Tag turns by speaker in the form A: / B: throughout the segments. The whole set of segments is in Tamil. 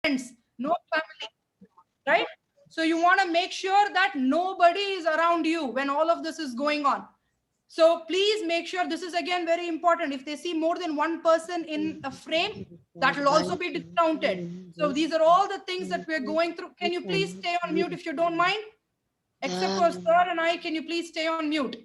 A: friends, no family, right? So you want to make sure that nobody is around you when all of this is going on. So please make sure, this is again very important. If they see more than one person in a frame, that will also be discounted. So these are all the things that we're going through. Can you please stay on mute if you don't mind? Except for sir and I, can you please stay on mute?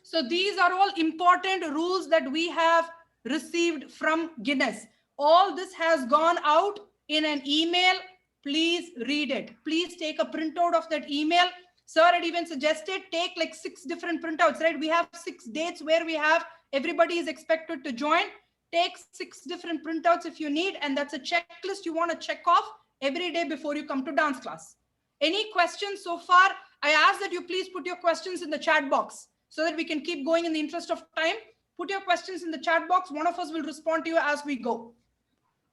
A: So these are all important rules that we have received from Guinness. All this has gone out in an email. Please read it. Please take a printout of that email. Sir had even suggested take like 6 different printouts, right? We have 6 dates where we have everybody is expected to join. Take 6 different printouts if you need, and that's a checklist you want to check off every day before you come to dance class. Any questions so far? I ask that you please put your questions in the chat box so that we can keep going in the interest of time. Put your questions in the chat box. One of us will respond to you as we go.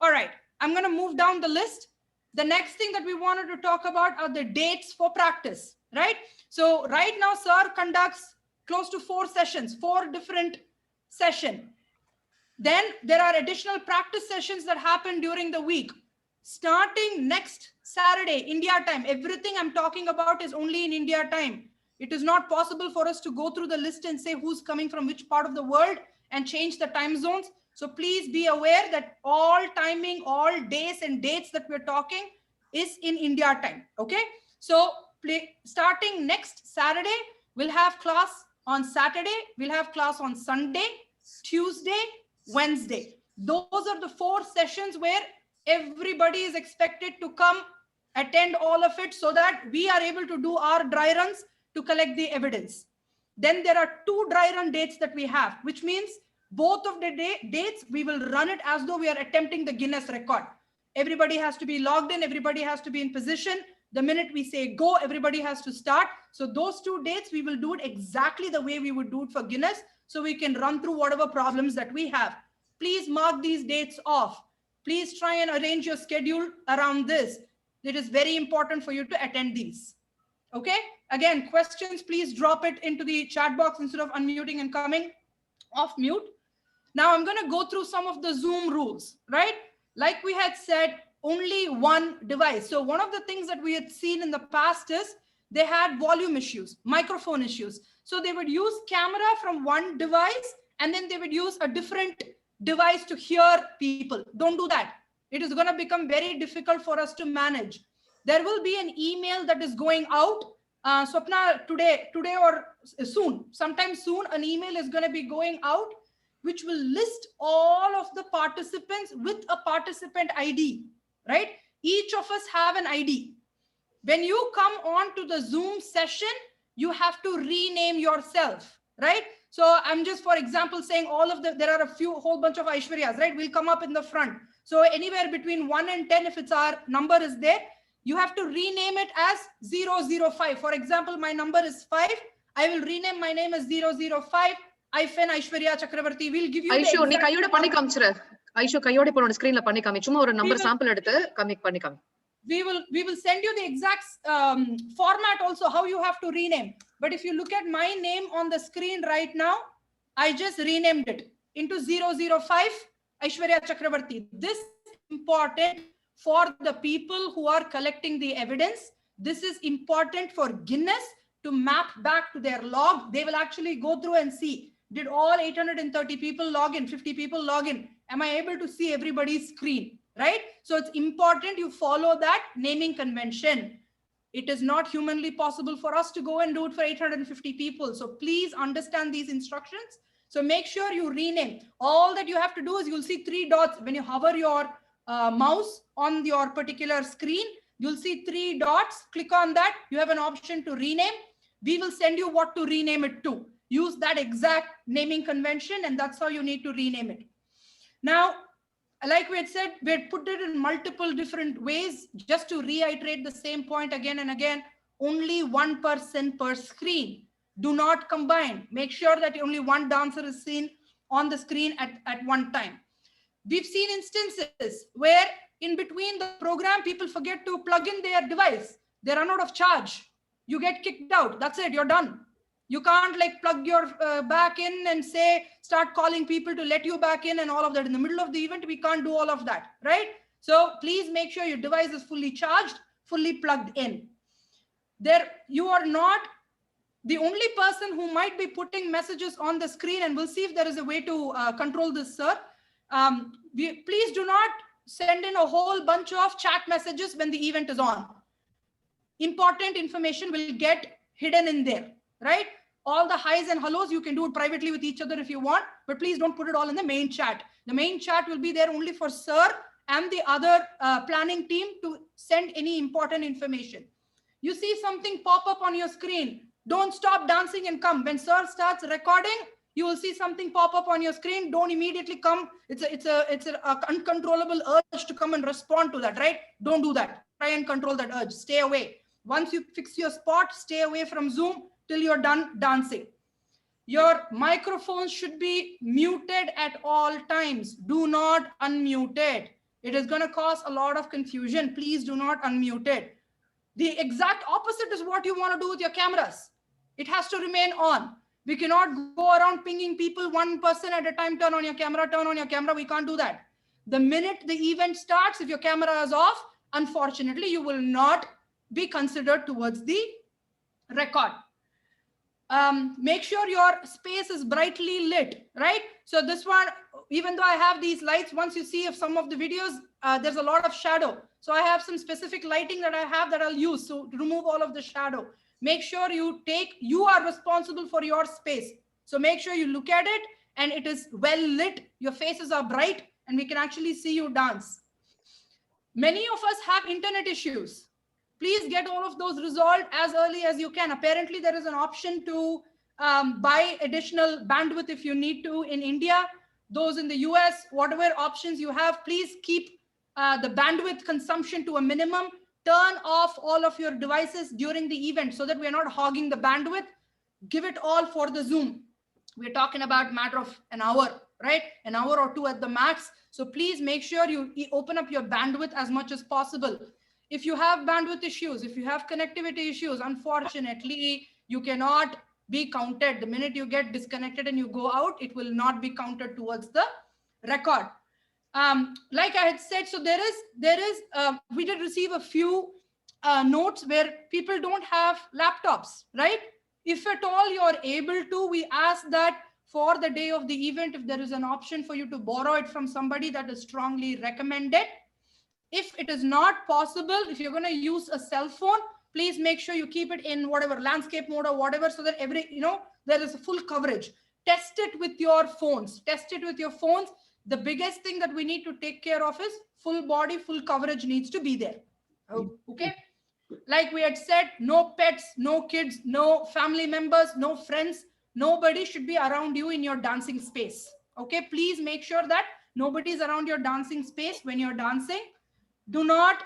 A: All right, I'm going to move down the list. The next thing that we wanted to talk about are the dates for practice, right? So right now, sir conducts close to 4 sessions, 4 different sessions. Then there are additional practice sessions that happen during the week. Starting next Saturday, India time, everything I'm talking about is only in India time. It is not possible for us to go through the list and say who's coming from which part of the world and change the time zones. So please be aware that all timing, all days and dates that we're talking is in India time. Okay. So starting next Saturday, we'll have class on Saturday. We'll have class on Sunday, Tuesday, Wednesday. Those are the 4 sessions where everybody is expected to come attend all of it so that we are able to do our dry runs to collect the evidence. Then there are 2 dry run dates that we have, which means both of the dates, we will run it as though we are attempting the Guinness record. Everybody has to be logged in. Everybody has to be in position. The minute we say go, everybody has to start. So those 2 dates, we will do it exactly the way we would do it for Guinness. So we can run through whatever problems that we have. Please mark these dates off. Please try and arrange your schedule around this. It is very important for you to attend these. Okay. Again, questions, please drop it into the chat box instead of unmuting and coming off mute. Now I'm going to go through some of the Zoom rules, right? Like we had said, only one device. So one of the things that we had seen in the past is they had volume issues, microphone issues. So they would use camera from one device and then they would use a different device to hear people. Don't do that. It is going to become very difficult for us to manage. There will be an email that is going out. Swapna, today or soon, sometime soon, an email is going to be going out which will list all of the participants with a participant ID, right? Each of us have an ID. When you come on to the Zoom session, you have to rename yourself, right? So I'm just, for example, saying all of the, there are a whole bunch of Aishwaryas, right? We'll come up in the front. So anywhere between 1 and 10, if it's our number is there, you have to rename it as 005. For example, my number is 5. I will rename my name as 005. Aishwarya Chakravarti will give you
B: Aishu, நீ கையோட பண்ணி காமிச்சிரு. Aishu கையோட இப்போ உன் ஸ்கிரீன்ல பண்ணி காமி. சும்மா ஒரு நம்பர் சாம்பிள் எடுத்து பண்ணி காமி.
A: We will send you the exact format also how you have to rename. But if you look at my name on the screen right now, I just renamed it into 005 Aishwarya Chakravarti. This is important for the people who are collecting the evidence. This is important for Guinness to map back to their log. They will actually go through and see, did all 830 people log in, 50 people log in? Am I able to see everybody's screen, right? So it's important you follow that naming convention. It is not humanly possible for us to go and do it for 850 people. So please understand these instructions. So make sure you rename. All that you have to do is you'll see 3 dots. When you hover your mouse on your particular screen, you'll see 3 dots. Click on that. You have an option to rename. We will send you what to rename it to. Use that exact naming convention, and that's how you need to rename it. Now, like we had said, we had put it in multiple different ways. Just to reiterate the same point again and again, only one person per screen. Do not combine. Make sure that only one dancer is seen on the screen at one time. We've seen instances where in between the program, people forget to plug in their device. They run out of charge. You get kicked out. That's it. You're done. You can't like plug your back in and say, start calling people to let you back in and all of that. In the middle of the event, we can't do all of that, right? So please make sure your device is fully charged, fully plugged in. There, you are not the only person who might be putting messages on the screen, and we'll see if there is a way to control this, sir. Please do not send in a whole bunch of chat messages when the event is on. Important information will get hidden in there, right? All the highs and hellos, you can do it privately with each other if you want, but please don't put it all in the main chat. The main chat will be there only for sir and the other planning team to send any important information. You see something pop up on your screen, don't stop dancing and come. When sir starts recording, you will see something pop up on your screen. Don't immediately come. It's an uncontrollable urge to come and respond to that, right? Don't do that. Try and control that urge. Stay away. Once you fix your spot, stay away from Zoom till you're done dancing. Your microphone should be muted at all times. Do not unmute it. It is going to cause a lot of confusion. Please do not unmute it. The exact opposite is what you want to do with your cameras. It has to remain on. We cannot go around pinging people one person at a time. Turn on your camera, turn on your camera. We can't do that. The minute the event starts, if your camera is off, unfortunately, you will not be considered towards the record. Make sure your space is brightly lit, right? So this one, even though I have these lights, once you see of some of the videos, there's a lot of shadow. So I have some specific lighting that I have that I'll use to remove all of the shadow. Make sure you are responsible for your space. So make sure you look at it and it is well lit. Your faces are bright and we can actually see you dance. Many of us have internet issues. Please get all of those resolved as early as you can. Apparently, there is an option to buy additional bandwidth if you need to in India. Those in the US, whatever options you have, please keep the bandwidth consumption to a minimum. Turn off all of your devices during the event so that we're not hogging the bandwidth. Give it all for the Zoom. We're talking about a matter of an hour, right? An hour or two at the max. So please make sure you open up your bandwidth as much as possible. If you have bandwidth issues, if you have connectivity issues, unfortunately, you cannot be counted. The minute you get disconnected and you go out, it will not be counted towards the record. Like I had said, so we did receive a few notes where people don't have laptops, right? If at all you're able to, we ask that for the day of the event, if there is an option for you to borrow it from somebody, that is strongly recommended. If it is not possible, if you're going to use a cell phone, please make sure you keep it in whatever landscape mode or whatever, so that there is a full coverage. Test it with your phones. Test it with your phones. The biggest thing that we need to take care of is full body, full coverage needs to be there. Okay. Like we had said, no pets, no kids, no family members, no friends. Nobody should be around you in your dancing space. Okay. Please make sure that nobody's around your dancing space when you're dancing. Do not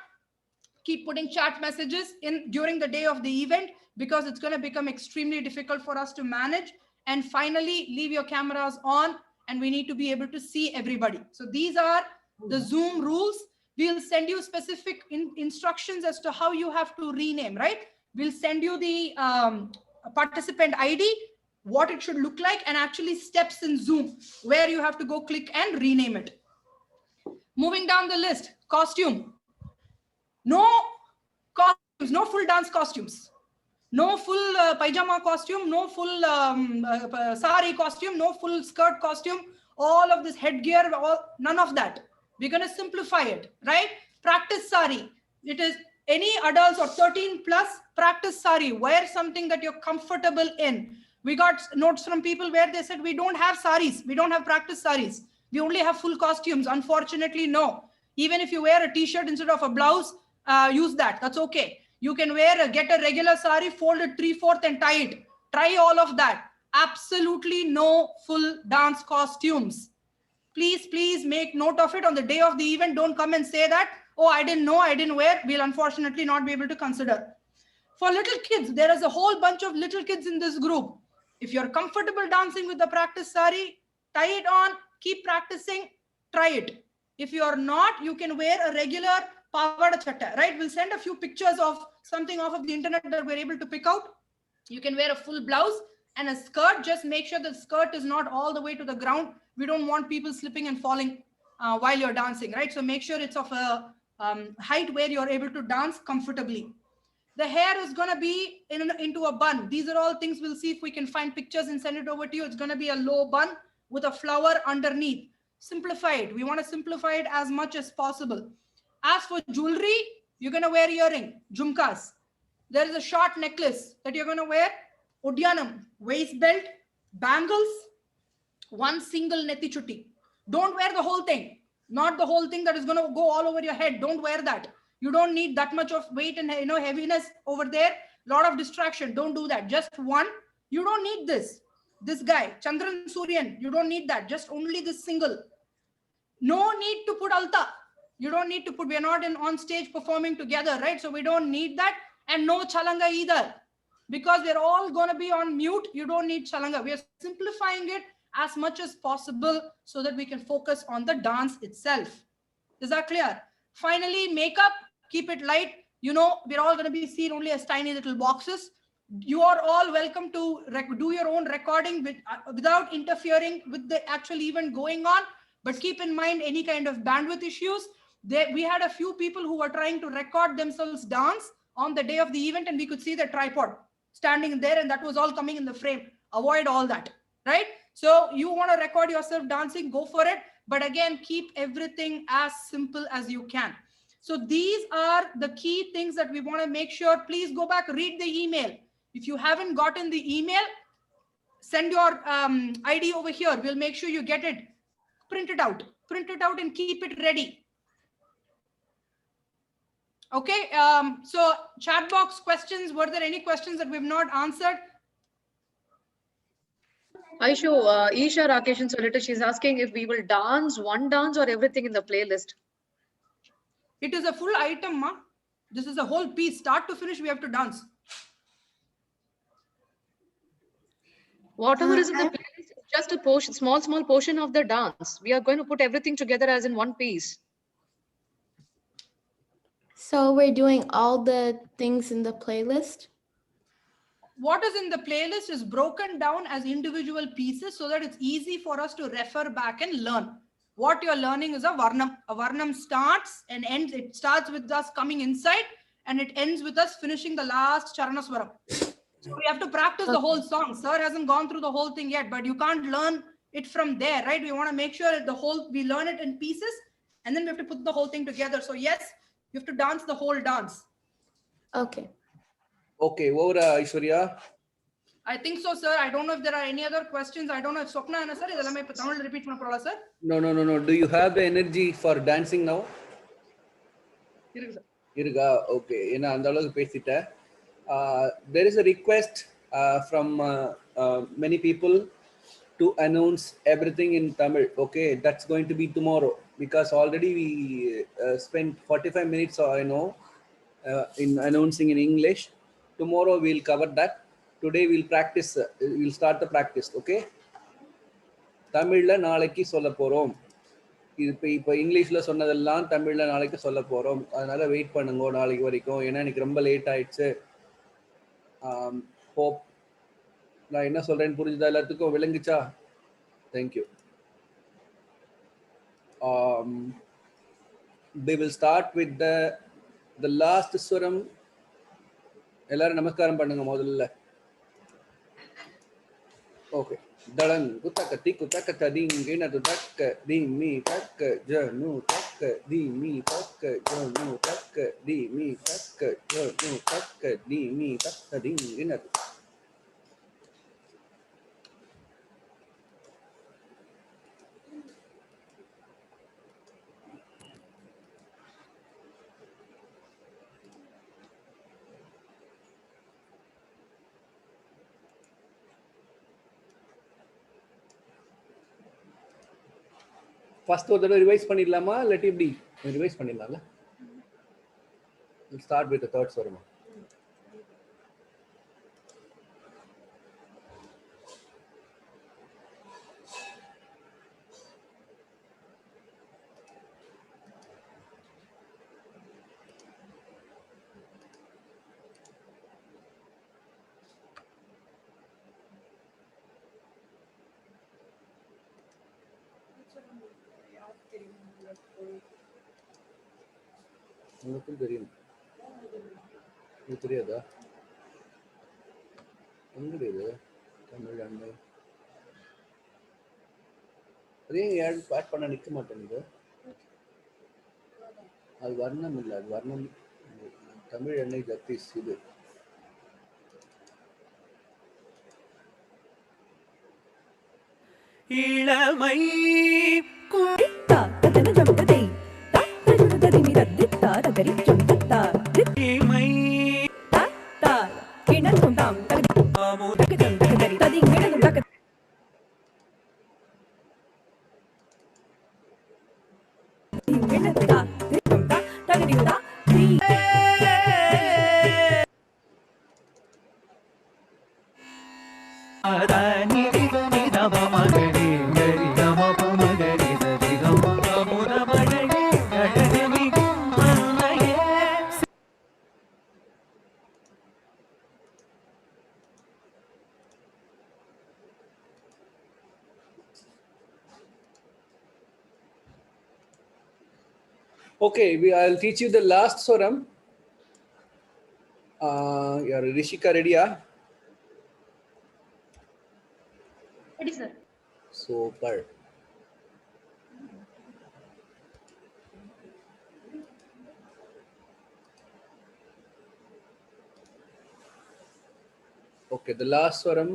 A: keep putting chat messages in during the day of the event, because it's going to become extremely difficult for us to manage. And finally, leave your cameras on, and we need to be able to see everybody. So these are the Zoom rules. We'll send you specific instructions as to how you have to rename, right? We'll send you the participant ID, what it should look like, and actually steps in Zoom where you have to go click and rename it. Moving down the list, costume. No costumes, no full dance costumes. No full pajama costume, no full sari costume, no full skirt costume, all of this headgear, none of that. We're going to simplify it, right? Practice sari. It is any adults or 13 plus practice sari. Wear something that you're comfortable in. We got notes from people where they said, we don't have saris. We don't have practice saris. We only have full costumes. Unfortunately, no. Even if you wear a t-shirt instead of a blouse, use that. That's okay. You can get a regular sari, fold it 3/4 and tie it. Try all of that. Absolutely no full dance costumes. Please, please make note of it on the day of the event. Don't come and say that, oh, I didn't know, I didn't wear. We'll unfortunately not be able to consider. For little kids, there is a whole bunch of little kids in this group. If you're comfortable dancing with the practice sari, tie it on, keep practicing, try it. If you're not, you can wear a regular pavada chatta, right? We'll send a few pictures of something off of the internet that we're able to pick out. You can wear a full blouse, And a skirt, just make sure the skirt is not all the way to the ground. We don't want people slipping and falling while you're dancing, right? So make sure it's of a height where you're able to dance comfortably. The hair is going to be into a bun. These are all things we'll see if we can find pictures and send it over to you. It's going to be a low bun with a flower underneath. Simplified. We want to simplify it as much as possible. As for jewelry, you're going to wear earring, jhumkas. There is a short necklace that you're going to wear, udyanam, waist belt, bangles, one single neti chutti. Don't wear the whole thing. Not the whole thing that is going to go all over your head. Don't wear that. You don't need that much of weight and heaviness over there. Lot of distraction. Don't do that. Just one. You don't need this. This guy, Chandran Suryan, you don't need that. Just only this single. No need to put alta. You don't need to put. We're not on stage performing together, right? So we don't need that. And no chalanga either. Because we're all going to be on mute. You don't need chalanga. We are simplifying it as much as possible so that we can focus on the dance itself. Is that clear? Finally, makeup, keep it light. We're all going to be seen only as tiny little boxes. You are all welcome to do your own recording without interfering with the actual event going on. But keep in mind any kind of bandwidth issues. We had a few people who were trying to record themselves dance on the day of the event, and we could see the tripod standing there, and that was all coming in the frame. Avoid all that, right? So you want to record yourself dancing, go for it. But again, keep everything as simple as you can. So these are the key things that we want to make sure. Please go back, read the email. If you haven't gotten the email, send your ID over here. We'll make sure you get it. Print it out and keep it ready. Okay, so chat box questions. Were there any questions that we've not answered?
B: Aishu, Isha Rakesh and Solita, she's asking if we will dance one dance or everything in the playlist.
A: It is a full item, ma. This is a whole piece. Start to finish, we have to dance.
B: Whatever is in the playlist is just a portion, small portion of the dance. We are going to put everything together as in one piece.
C: So we're doing all the things in the playlist?
A: What is in the playlist is broken down as individual pieces so that it's easy for us to refer back and learn. What you're learning is a varnam. A varnam starts and ends. It starts with us coming inside and it ends with us finishing the last charanaswaram. So we have to practice the whole song. Sir hasn't gone through the whole thing yet, but you can't learn it from there, right? We want to make sure that we learn it in pieces and then we have to put the whole thing together. So yes, you have to dance the whole dance.
C: Okay.
D: Okay, over Aishwarya.
A: I think so, sir. I don't know if there are any other questions. I don't know if Swapna and sir, Tamil repeat sir.
D: No. Do you have the energy for dancing now? Irga, okay. There is a request from many people to announce everything in Tamil. Okay, that's going to be tomorrow because already we spent 45 minutes, I know, in announcing in English. Tomorrow we'll cover that. Today we'll practice. We'll start the practice. Okay. தமிழ்ல நாளைக்கு சொல்ல போறோம். இப்போ இங்கிலீஷ்ல சொன்னதெல்லாம் தமிழ்ல நாளைக்கு சொல்ல போறோம். அதனால வெயிட் பண்ணுங்க நாளைக்கு வரைக்கும். ஏன்னா எனக்கு ரொம்ப லேட் ஆயிடுச்சு. Hope நான் என்ன சொல்றேன்னு புரிஞ்சுதா எல்லாத்துக்கும் விளங்குச்சா? Thank you. We will start with the last swaram. எல்லாரும் நமஸ்காரம் பண்ணுங்க முதல்ல. Okay. Dalang kutaka tikutaka tading gina tutaka di mi taka janu taka di mi taka janu taka di mi taka janu taka di mi taka ding gina. First ஒரு தடவை ரிவைஸ் பண்ணிடலாமா இல்லாட்டி எப்படி revise பண்ணிடலாம்ல? We'll start with the third swaram. உங்களுக்கும் தெரியும். இது தெரியாதா? எங்கடி இது தமிழ் அன்னை? அதே ஆட் பண்ண நிற்க மாட்டேங்குது. அது வர்ணம் இல்லை, அது வர்ணம் தமிழ் அன்னை ஜப்தீஸ் இது.
E: இளமை
D: Okay, I'll teach you the last swaram. Your Rishika ready?
B: Ready, sir.
D: Super. Okay, the last swaram.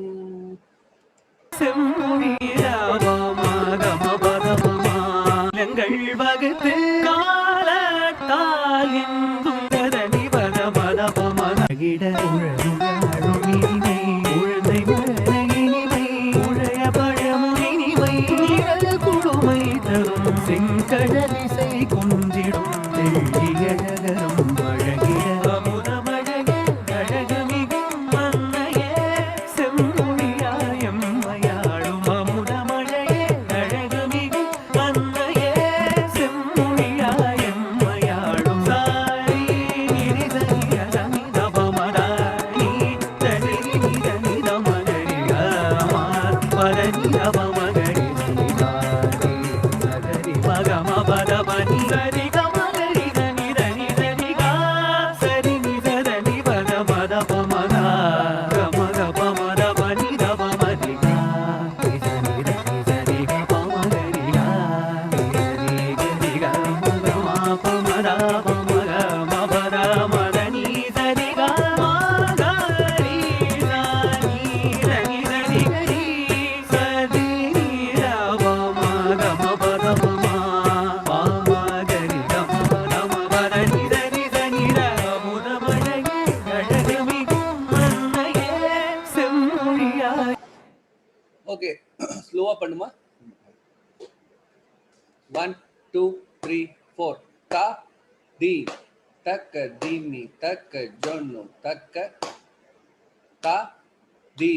D: Okay, slow up பண்ணுமா. 1 2 3 4 ta di takka dimi takka jonnu takka ta di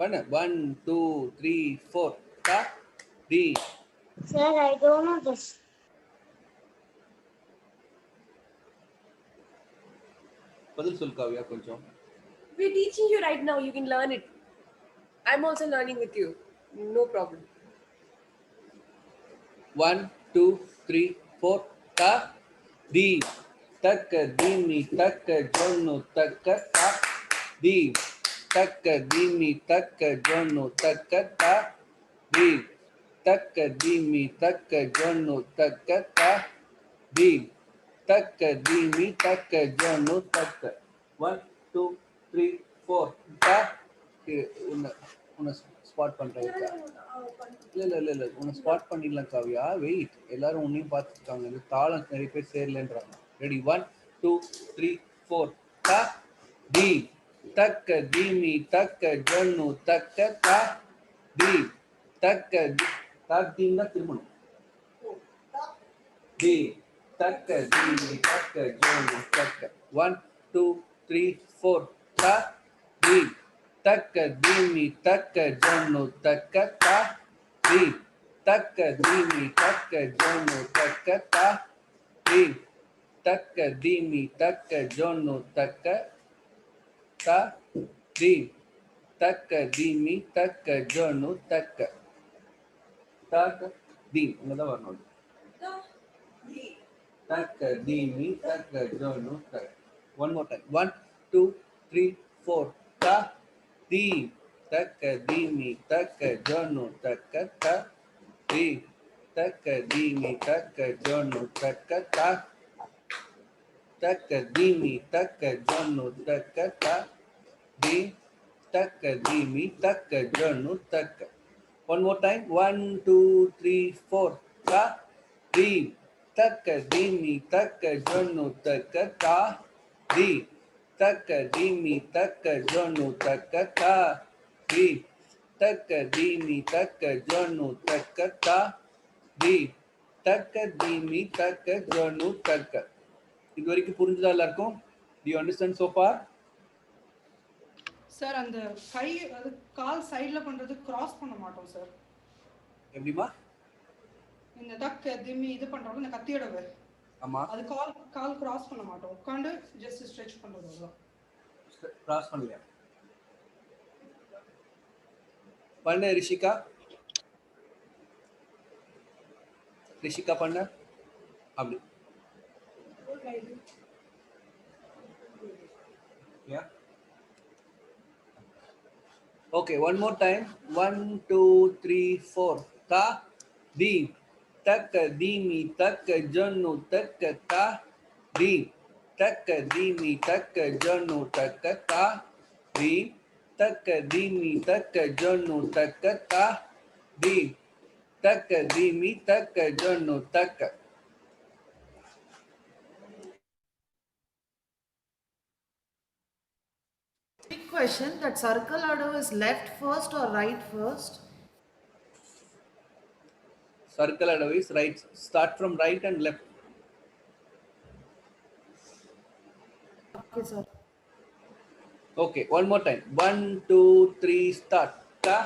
D: பண்ணு. 1 2 3 4 ta di.
F: Sir, I don't know this.
D: பதில் சொல் காவியா கொஞ்சம்.
G: We're teaching you right now. You can learn it. I'm also learning with you. No problem.
D: 1 2 3 4 ta di takka dimi takka jonnu takka ta di takka dimi takka jonnu takka ta di takka dimi takka jonnu takka ta di takka dimi takka jonnu takka. 1 2 3 4 ta. உன்னை ஸ்பாட் பண்றேன். இல்ல உன்னை ஸ்பாட் பண்ணிடலாம் காவியா. வெயிட், எல்லாரும் உன்னையும் பார்த்துருக்காங்க. இந்த தாளம் நிறைய பேர் சேரலன்றாங்க. Ready 1 2 3 4 ta di takka dimi takka jonnu takka ta di takka ta dina திரும்பணும். di takka dimi takka jonnu takka. 1 2 3 4 ta di takka dimi takka jonnu takka ta di takka dimi takka jonnu takka ta di takka dimi takka jonnu takka ta di takka dimi takka jonnu takka takka di. அங்கதான் வரணும். Takadimi, takajonu, tak. One more time. 1, 2, 3, 4. Ta, di, takadimi, takajonu, takata, di, takadimi, takajonu, takata, takadimi, takajonu, takata, di, takadimi, takajonu, taka. One more time. 1, 2, 3, 4. Ta, di, takadimi, takajonu, takata, di, takadimi, takajonu, takata, di, takadimi, takajonu, takata, di, takadimi, takajonu, taka. இது வரைக்கும் புரிஞ்சுதா எல்லாருக்கும்? Do you understand so far?
A: Sir அந்த கை அது கால் சைடுல பண்றது கிராஸ் பண்ண மாட்டோம் சார்.
D: எப்படிமா?
A: இந்த டக் திம்மி இது பண்றோம் இந்த கத்தியோட வேர்.
D: ஆமா.
A: அது கால் கிராஸ் பண்ண மாட்டோம். உட்கார்ந்து ஜஸ்ட் ஸ்ட்ரெச் பண்றது அவ்வளவுதான்.
D: கிராஸ் பண்ணலையா? பண்ண ரிஷிகா. ரிஷிகா பண்ண அப்படி. Yeah. Okay, one more time. 1, 2, 3, 4. Ta, di, taka, dimi, taka, jonu, taka, ta, di, taka, dimi, taka, jonu, taka, ta, di, taka, dimi, taka, jonu, taka, ta, di, taka, dimi, taka, jonu, taka.
E: Big question, that circle order is left first or right first?
D: Circle otherwise right. Start from right and left.
E: Okay, sir.
D: Okay, one more time. 1, 2, 3, start. Ta,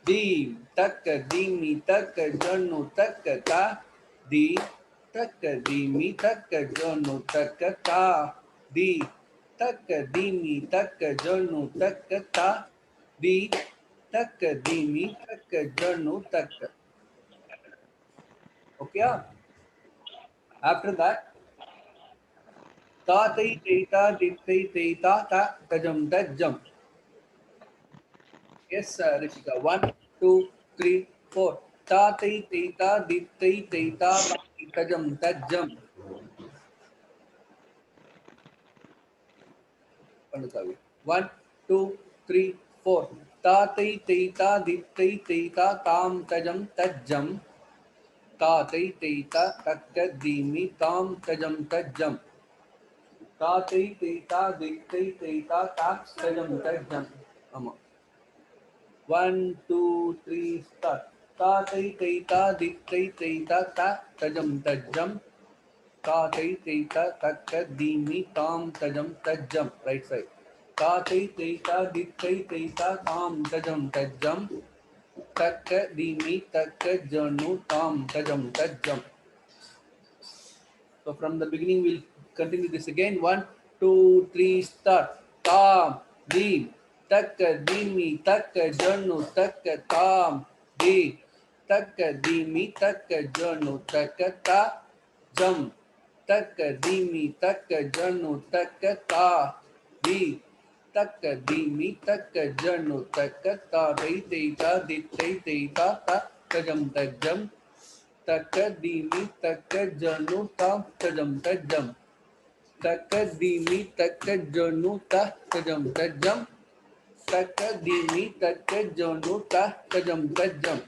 D: di, taka, dimi, taka, jonu, taka, ta, di, taka, dimi, taka, jonu, taka, ta, di, taka, dimi, taka, jonu, taka, ta, di, taka, dimi, taka, jonu, taka. Okay, after that, ta, tai, ta, di, tai, ta, ta, tajam, tajam. Yes, Rishika. 1, 2, 3, 4. Ta, tai, ta, di, ta, tajam, tajam. Pandukavi. 1, 2, 3, 4. Ta, tai, ta, di, ta, tam, tajam, tajam. Ta, tai, ta, takka, dimi, tam, tajam, tajam. Ta, tai, ta, di, ta, tam, tajam, tajam. Ama. 1, 2, 3, start. Ta, tai, ta, di, ta, ta, tajam, tajam. Ta, tai, ta, takka, dimi, tam, tajam, tajam. Right side. Ta, tai, ta, di, ta, tam, tajam, tajam. Takka, dimi, takka, janu, tam, tajam, tajam. So from the beginning, we'll continue this again. 1, 2, 3, start. Tam, di, takka, dimi, takka, janu, takka, tam, di, takka, dimi, takka, janu, takka, ta, jam, takka, dimi, takka, janu, takka, ta, di, takka, dimi, takka, janu, takka, ta, tai, ta, di, ta, ta, tajam, tajam. Takka, dimi, takka, janu, tam, tajam, tajam. Takka, dimi, takka, janu, ta, tajam, tajam. Takka, dimi, takka, janu, ta, tajam, tajam.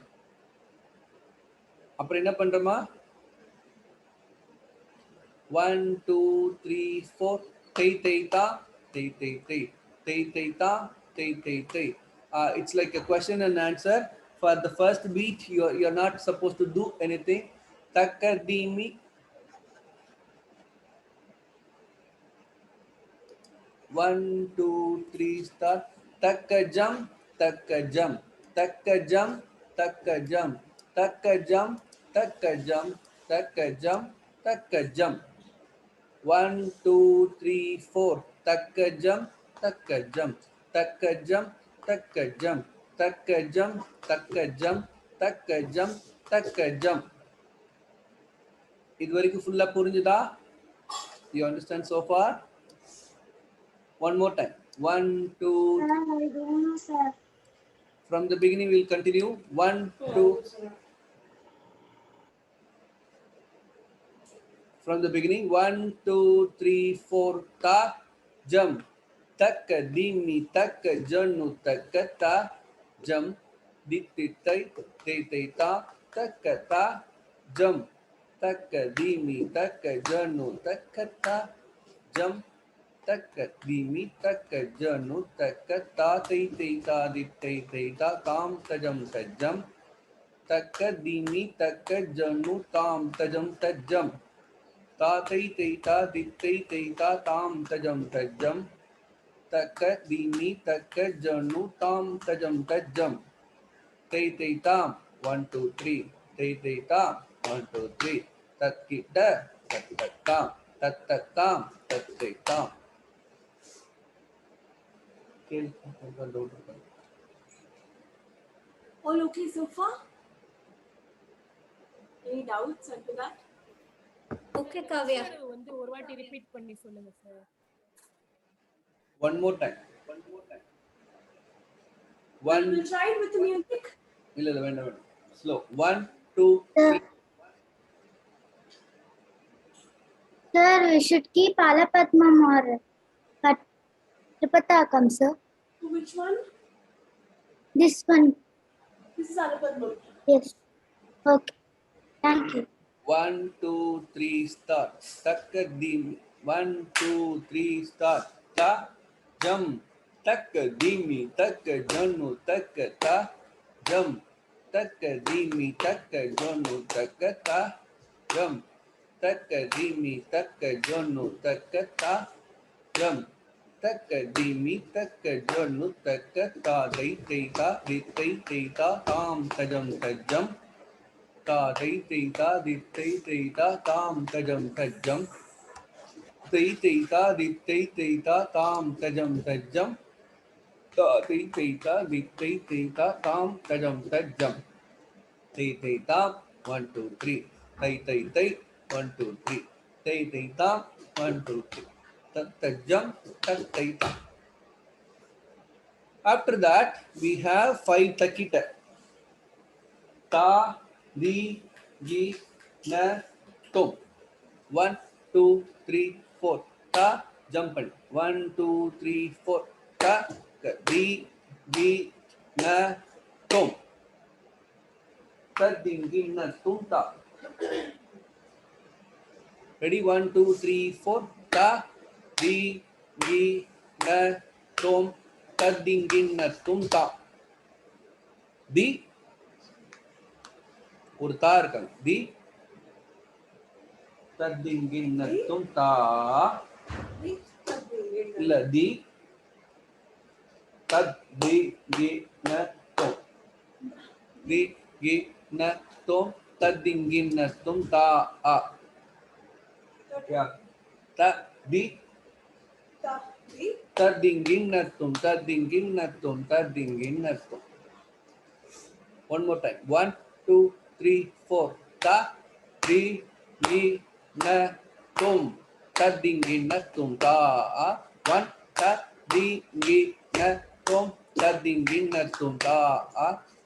D: அப்புறம் என்ன பண்றோமா? 1, 2, 3, 4. Tei, tei, ta, tei, tei, tei. Tei, tei, ta, tei, tei, tei. It's like a question and answer. For the first beat, you're not supposed to do anything. Takka, dimi. 1, 2, 3, start. Takka, jam, takka, jam. Takka, jam, takka, jam. Takka, jam, takka, jam. Takka, jam, takka, jam. 1, 2, 3, 4. Takka, jam, takka, jam. Takka, jam, takka, jam. Takka, jam, takka, jam. Takka, jam, takka, jam. இது வரைக்கும் ஃபுல்லா புரிஞ்சுதா? You understand so far? One more time. 1 2
F: Sir, I don't know, sir.
D: from the beginning we'll continue. 1 2 from the beginning. 1 2 3 4 ta jam takka dimi takka jannu takka ta jam ditti tai tai tai ta takka ta jam takka dimi takka jannu takka ta jam takka dimi takka jannu takka ta tai tai ta ditti tai ta tam tajam tajam takka dimi takka jannu tam tajam tajam ta tai tai ta dittai tai ta tam tajam tajam takka dimi takka jannu tam tajam tajam tai tai tam 1 2 3 tai tai tam 1 2 3 tat kita tat tat tam tat tat tam tat tai tam. Okay,
G: All okay so far? Any doubts after that?
H: Okay Kavya.
I: வந்து ஒரு வாட்டி ரிப்பீட் பண்ணி சொல்லுங்க sir.
D: one more time.
G: We'll try it with the music.
D: இல்ல இல்ல வேண்டாம் வேண்டாம். Slow. 1 2 3.
F: Sir, we should keep Alapadmam or Tripatakam, sir.
G: Which one?
F: This one.
G: This is Alapadmam.
F: Yes. Okay. Thank you.
D: 1 2 3 start. Takka dimi. 1 2 3 start. Ta jam takka dimi takka jannu takka ta jam takka dimi takka jannu takka ta jam takka dimi takka jannu takka ta jam takka dimi takka jannu takka ta dai tai ta dittai tai ta tam tajam tajam ta dai tai ta dittai tai ta tam tajam tajam tai tai ta dittai tai ta tam tajam tajam ta tai tai ta dittai tai ta tam tajam tajam tai tai ta 1 2 3 tai tai tai 1 2 3 tai tai ta 1 2 3 tat tajam tat tai ta. After that we have 5 takita. Ta di gi na tom. 1 2 3 4 ta jump 1 2 3 4 ta di gi na tom ta ding gi na tum ta. Ready? 1 2 3 4 ta di gi na tom ta ding gi na tum ta. di ஒரு தா இருக்காங்க தி தத்திங்கின் நத்தும் தா இல்ல தி தத் தி கி நத்தும் தி கி நத்தும் தத்திங்கின் நத்தும் தா ஆ யா த தி தத்திங்கின் நத்தும் தத்திங்கின் நத்தும் தத்திங்கின் நத்தும். One more time. 1 2 3 4 ta di gi na tum ta ding gi na tum ta 1 ta di gi na tum ta ding gi na tum ta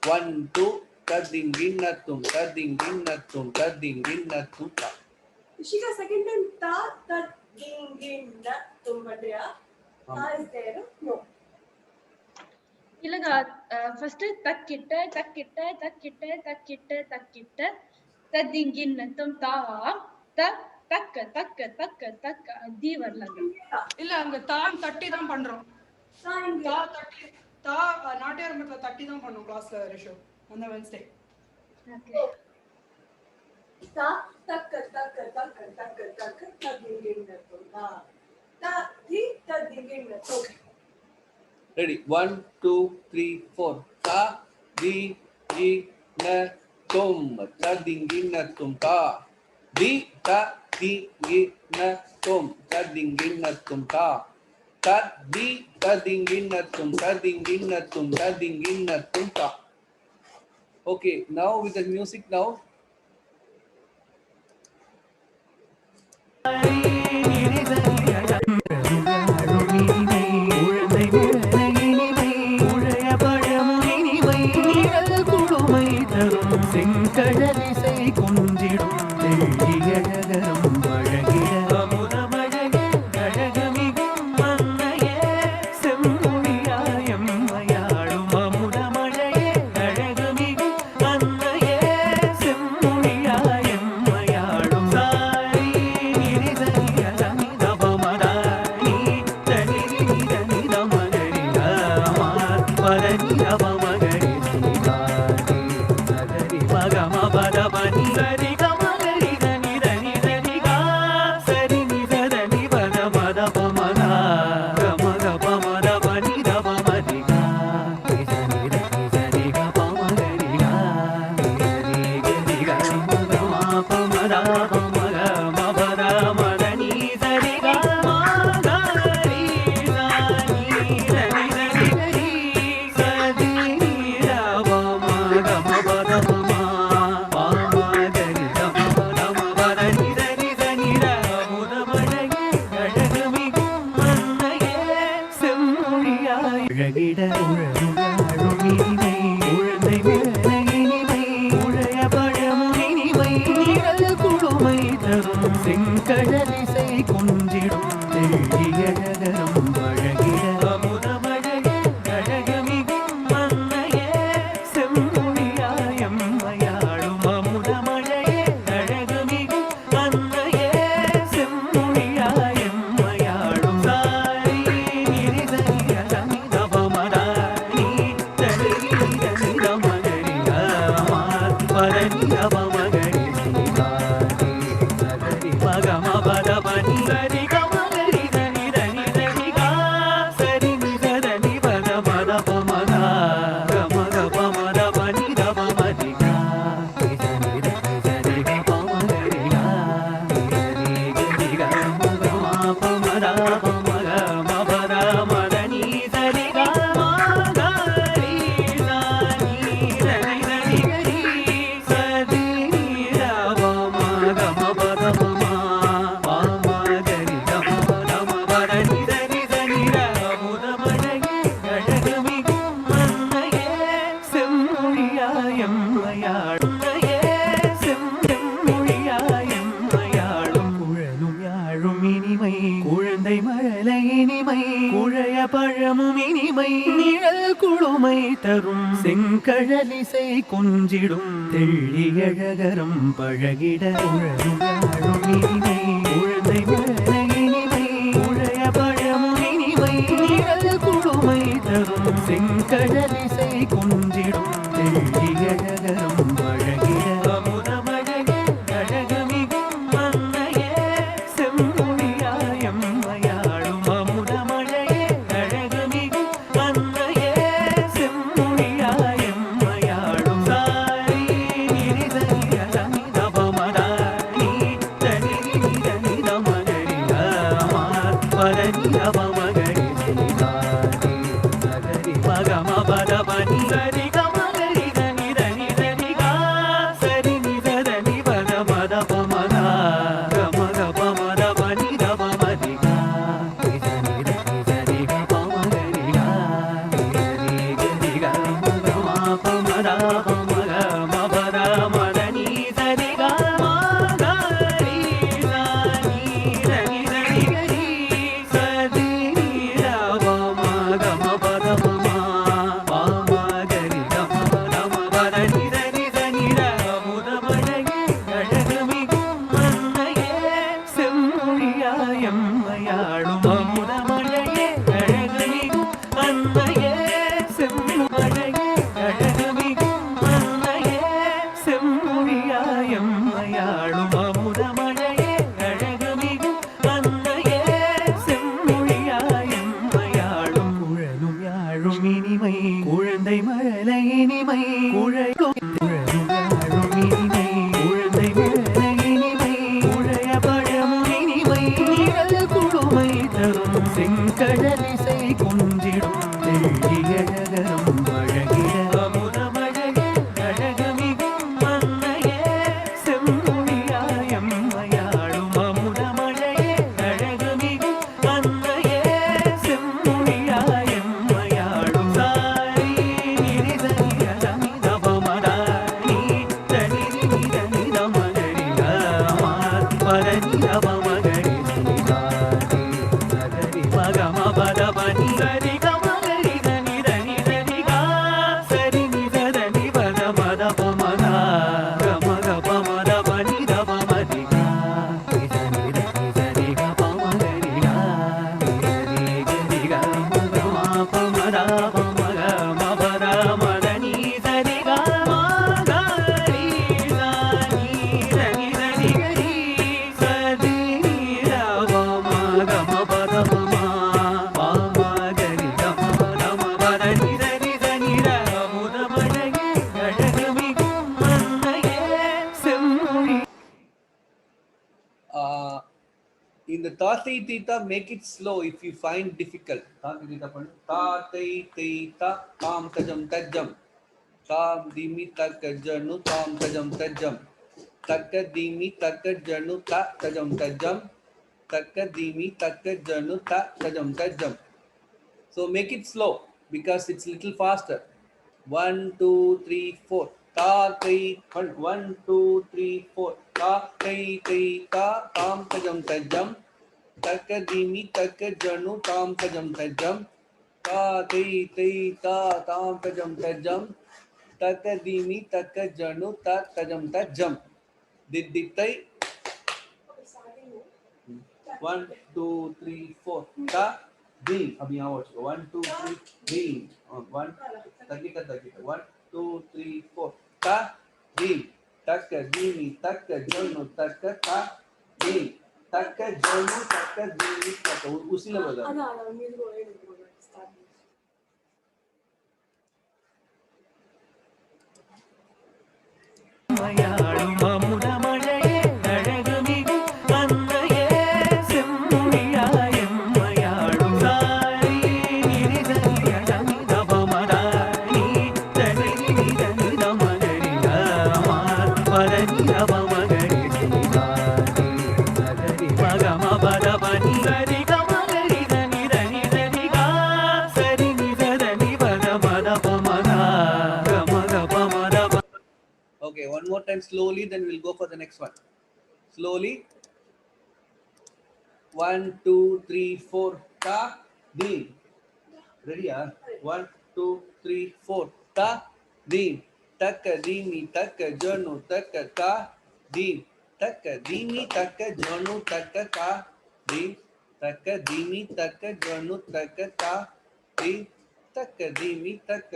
D: 1 2 ta ding gi na tum ta ding gi na tum ta ding gi na tum ta.
G: Ishika, second time ta ta ding ding na tum padriya. Ta is there? No.
H: இல்லங்க ஃபர்ஸ்ட் தக்கிட்ட தக்கிட்ட தக்கிட்ட தக்கிட்ட தக்கிட்ட ததிங்கின் நத்தம் தா த தக்க தக்க தக்க தக்க தி வரலங்க.
A: இல்ல அங்க தான் தட்டி தான் பண்றோம்.
G: Ta in
A: தா தட்டி தா நாட்டியார் மட்டல தட்டி தான் பண்ணோம் கிளாஸ்ல ரிஷோ on the Wednesday.
H: Okay.
G: ta takka takka takka takka takka ta ding ding na tum ta ta di ta ding ding na. Okay.
D: Ready? 1 2 3 4 ta di gi na tum ta ding gi na tum ta di ta di gi na tum ta ding gi na tum ta ta di ta ding gi na tum ta ding gi na tum ta ding gi na tum ta. Okay, now with the music now.
J: செங்கடலிசை கொஞ்சிடும் தெள்ளியழகரம் பழகிட அமுதமழகே அழகமிகும் மன்னையே செம்மொழியாயம்மையாளும் அமுதமழகே அழகமிகும் மன்னையே செம்மொழியாயம்மையாளும் சாரி நிரிதனிதனி தபமதா நீ தனி நிதனி தமகரிதா பரணி தபமகரி ஸ்ரீகாரி சகரி மகம பதபனி சரி கமகரி தனி தனி தனி கா சரி நிதனி பத பத பமதா கமக பமத பனி தபமதி கா சரி தனி சரி க பமகரி கா சரி கரி க மகம பமதா பமக மபத மதனி சரி க மகரி சானி தனி தனி கரி சதி நிரவ மகம பத பம பாமகரி தம பத நிதனி தனி ரமுதமழகே அழகமிகும் மன்னையே செம்மொழியாய் அழகிட உழலும் இனிமை உழந்தை மேல இனிமை உழைய பழமும் இனிமை நிழல் குழுமை தரும் செங்கடலிசை கொஞ்சிடும் தெள்ளியழகரம் பழகிட அமுதமழகே அழகமிகும் மன்னையே செம்மொழியாயம்மையாளும் அமுதமழகே அழகமிகும் மன்னையே செம்மொழியாயம்மையாளும் சாரி நிரிதனிதனி தபமதா நீ தனி நிதனி தமகரிதா பரணி தபமகரி ஸ்ரீகாரி சகரி மகம பதபனி சரி கமகரி தனி தனி தனி கா சரி நிதனி பத பத பமதா கமக பமத பனி தபமதி கா சரி தனி சரி க பமகரி கா சரி கரி க மகம பமதா பமக மபத மதனி சரி க மகரி சானி தனி தனி கரி சதி நிரவ மகம பத பம பாமகரி தம தம பத நிதனி தனி ரமுதமழகே அழகமிகும் மன்னையே செம்மொழியாயம்மையாளும் செம்மொழியாயம்மையாளும் குழலும் யாழும் இனிமை குழந்தை மழலை இனிமை குழைய பழமும் இனிமை நிழல் குழுமை தரும் செங்கடலிசை கொஞ்சிடும் தெள்ளியழகரம் பழகிட குழலும் யாழும் இனிமை குழந்தை மழலை இனிமை குழைய பழமும் இனிமை நிழல் குழுமை தரும் செங்கடலிசை கொஞ்சிடும் தெள்ளியழகரம் பழகிட அமுதமழகே அழகமிகும் மன்னையே செம்மொழியாயம்மையாளும் அமுதமழகே அழகமிகும் மன்னையே செம்மொழியாயம்மையாளும் சாரி நிரிதனிதனி தபமதா நீ தனி நிதனி தமகரிதா பரணி தபமகரி ஸ்ரீகாரி சகரி மகம பதபனி சரி கமகரி தனி தனி தனி கா சரி நிதனி பத பத பமதா கமக பமத பனி தபமதி கா சரி தனி சரி க பமகரி கா சரி கரி க மகம பமதா பமக மபத மதனி சரி க மகரி சானி தனி தனி கரி சதி நிரவ மகம பத பம பாமகரி தம தம பத நிதனி தனி ரமுதமழகே அழகமிகும் மன்னையே செம்மொழியாயம்மையாளும் அமுதமழகே அழகமிகும் மன்னையே செம்மொழியே அழகமிகும் மன்னையே செம்மொழியாயம்மையாளும் அமுதமழகே அழகமிகும் மன்னையே செம்மொழியாயம்மையாளும் குழலும் யாழும் இனிமை குழந்தை மழலை இனிமை குழையும் யாழும் இனிமை குழந்தை மழலை இனிமை குழைய பழமும் இனிமை நிழல் குழுமை தரும் செங்கடலிசை கொஞ்சிடும் தெள்ளியழகரம் பழகிட அமுதமழகே அழகமிகும் மன்னையே செம்மொழியாய் பரணி ரமமகரி ஸ்ரீகாரி நகரி மகம பதபனி சரி கமகரி தனி தனி தனிகா சரி நிதனி பத மத பமதா கமக பமத பனி ரமமதிகா நிதனி தனி சரிக பமகரிகா நிதனி கரிகா மகம பமதா பமக மபத மதனி சரிகா மகரி தனி தனி தனிகரி சரி ரமமக மபத பம பமகரி கமபத மபத நிதனி தனி ரமுதமழகே அழகுமிகும் மன்னையே செம்மொழி.
D: In the ta thai theta, make it slow if you find difficult. Ta thai theta tam tajam tajam. Tam dimi takajanu tam tajam tajam. Takadimi takajanu ta tajam tajam. Takadimi takajanu ta tajam tajam. So make it slow because it's little faster. 1, 2, 3, 4. Ta thai 1, 2, 3, 4. Ta thai theta tam tajam tajam. Takadimi takajanu tam tajam tajam. Ta thai theta tam tajam tajam. Takadimi takajanu ta tajam tajam. Diditai 1, 2, 3, 4. Ta di. Abhi yahan watch. 1, 2, 3, di. 1 takita. 1, 2, 3, 4. Ta di. Takadimi takajanu takata di. Takajanu takadimi takata. उसी ने बता.
J: மயாளும் அமுதமழையே அழகுமிகும் அன்னையே செம்மொழியாயம் மயாளும் சாரி நிரிதனி அடமி தபமதானி தனி நிதனி தமகரி ராமார் பரணி ரமமகரி ஸ்ரீகாரி நகரி மகம பதபனி சரி கமகரி தனி தனி தனிகா சரி நிதனி பத மத பமதா கமக பமத.
D: Okay, one more time slowly, then we'll go for the next one. Slowly. 1, 2, 3, 4. Ta di. Ready? 1, 2, 3, 4. Ta di. Takadimi takajanu takata di. Takadimi takajanu takata di. Takadimi takajanu takata di. Takadimi tak.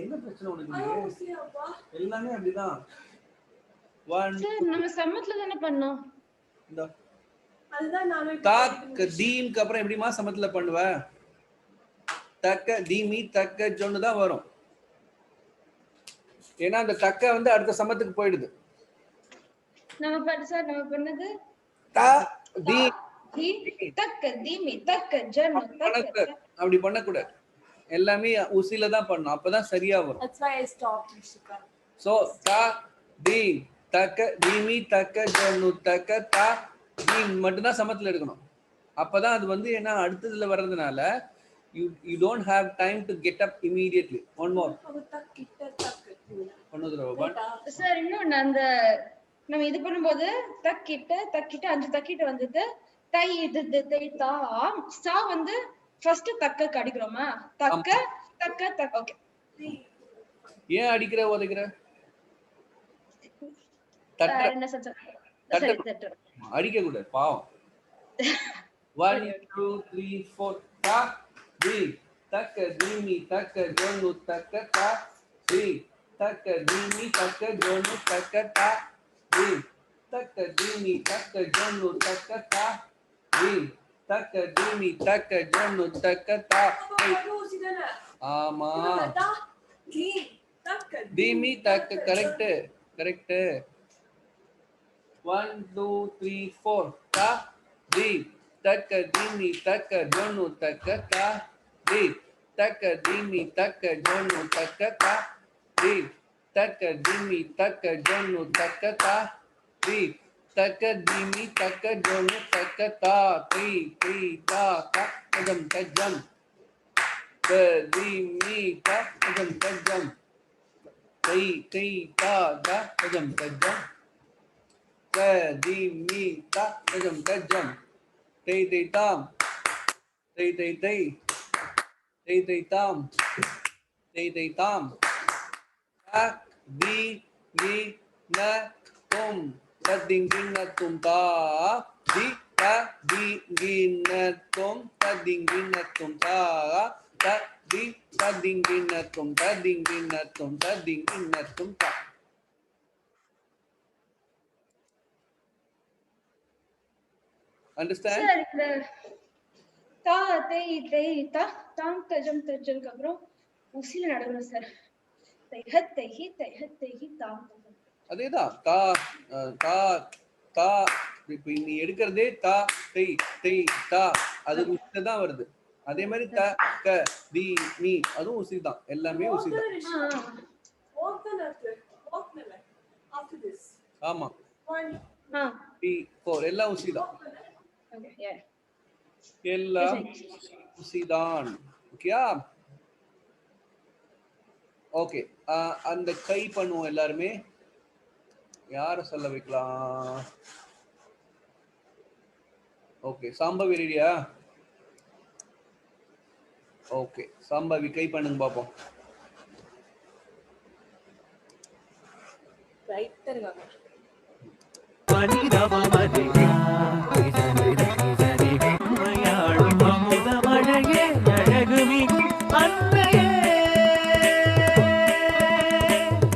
D: என்ன பிரச்சனை உனக்கு? எல்லாமே அப்படிதான். 1
H: சார் நம்ம சமத்துல தானே பண்ணோம்.
D: இந்த
G: அதுதான் நானே
D: தக்க தீம்க்கு அப்புறம் எப்படிமா சமத்துல பண்ணுவ? தக்க தீமி தக்க ஜொன்னு தான் வரும். ஏன்னா அந்த தக்க வந்து அடுத்த சமத்துக்கு போயிடுது.
H: நம்ம பண்ணது
D: த தி
H: தக்க தீமி தக்க ஜன்னு தக்க.
D: அப்படி பண்ண கூடாது. எல்லாமே உசில தான் பண்ணணும். அப்பதான் சரியா வரும்.
G: That's why I stopped, Rishika.
D: So ta di taka dimi taka jonu taka ta dim மட்டும் தான் சமத்துல எடுக்கணும். அப்பதான் அது வந்து என்ன அடுத்ததுல வர்றதுனால you don't have time to get up immediately. One more.
H: Sir இன்னொன்னு அந்த நம்ம இது பண்ணும்போது தக்கிட்ட 5 தக்கிட்ட வந்தது தை இது தை தா சா வந்து ஃபர்ஸ்ட் தக்க அடிக்கிறோமா தக்க தக்க தக்க. ஓகே.
D: ஏன் அடிக்கிற உதைக்கிற?
H: என்ன சார்
D: அடிக்க கூடாது பாவம். 1, 2, 3, 4. Ta di taka dimi taka jonu taka ta di. Taka dimi taka jonu taka ta di. Taka dimi taka jonu taka ta di. Taka dimi taka jonu taka ta. ஆமா dimi taka correct. 1, 2, 3, 4. Ta di taka dimi taka jonu taka ta di. Taka dimi taka jonu taka ta di. Taka dimi taka jonu taka ta di. Taka dimi taka jonu taka ta ti ti ta ta tajam tajam. Dimi ta tajam tajam. Ti ti ta ta tajam tajam. ta di mi ta tajam tay tay tam tay tay tay tay tay tam tay tay tam tak di gi na tum ta ding ding na tum ta di ta di gi na tum ta ding ding na tum ta ta di ta ding ding na tum ta ding ding na tum ta ding ding na tum ta. Understand?
H: Sir இந்த தா தேய் தேய் தா தாம் தஜம் தஜம்க்கு அப்புறம் உசில நடக்கணும் சார். தைஹத் தைஹி தைஹத் தைஹி தாம் தஜம்.
D: அதேதான் தா தா தா இப்போ நீ எடுக்கிறதே தா தெய் தெய் தா அது உசில தான் வருது. அதே மாதிரி த க தி மீ அதுவும் உசி தான். எல்லாமே உசி தான்.
G: After this.
D: ஆமா
G: 1
D: 3 4 எல்லாம் உசி தான்.
H: Okay, yeah.
D: எல்லாம் உசி தான். ஓகேயா? ஓகே அந்த கை பண்ணுவோம் எல்லாருமே. யார சொல்ல வைக்கலாம்? ஓகே சாம்பவி ரெடியா? ஓகே சாம்பவி கை பண்ணுங்க பாப்போம்.
G: ரைட் தருங்க.
J: பனிரவமதிகா மயாளும் அமுத மழையே அழகுமிகும் அன்னையே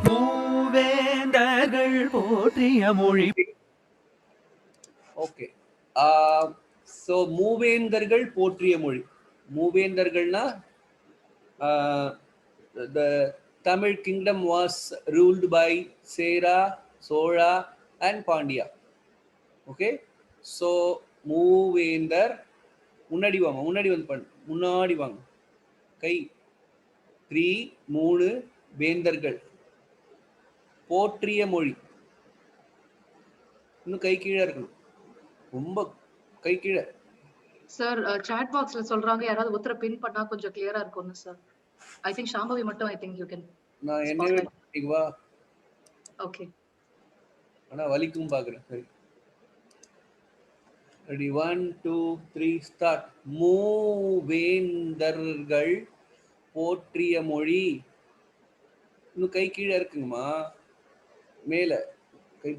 J: மூவேந்தர்கள் போற்றிய மொழி.
D: ஓகே சோ மூவேந்தர்கள் போற்றிய மொழி. மூவேந்தர்கள்னா the Tamil kingdom was ruled by Sera, Sola and Pandya. Okay, so மூவேந்தர் முன்னாடி வாங்க, முன்னாடி வந்து முன்னாடி வாங்க. கை 3 3 வேந்தர்கள் போற்றிய மொழி. இன்னும் கை கீழே இருக்கணும், ரொம்ப கை கீழே.
B: சார் சாட் பாக்ஸ்ல சொல்றாங்க யாராவது உத்தர பின் பண்ணா கொஞ்சம் கிளியரா இருக்கும்னு சார். ஐ திங்க் ஷாம்பவி மட்டும் ஐ திங்க் யூ கேன்.
D: நான் என்னவே வா.
B: ஓகே
D: ஆனா வலிக்கும் பாக்குறேன். சரி ரெடி 1 2 3 ஸ்டார்ட். மூவேந்தர்கள் போற்றிய மொழி. இன்னும் கை கீழே இருக்குங்கம்மா, மேல கை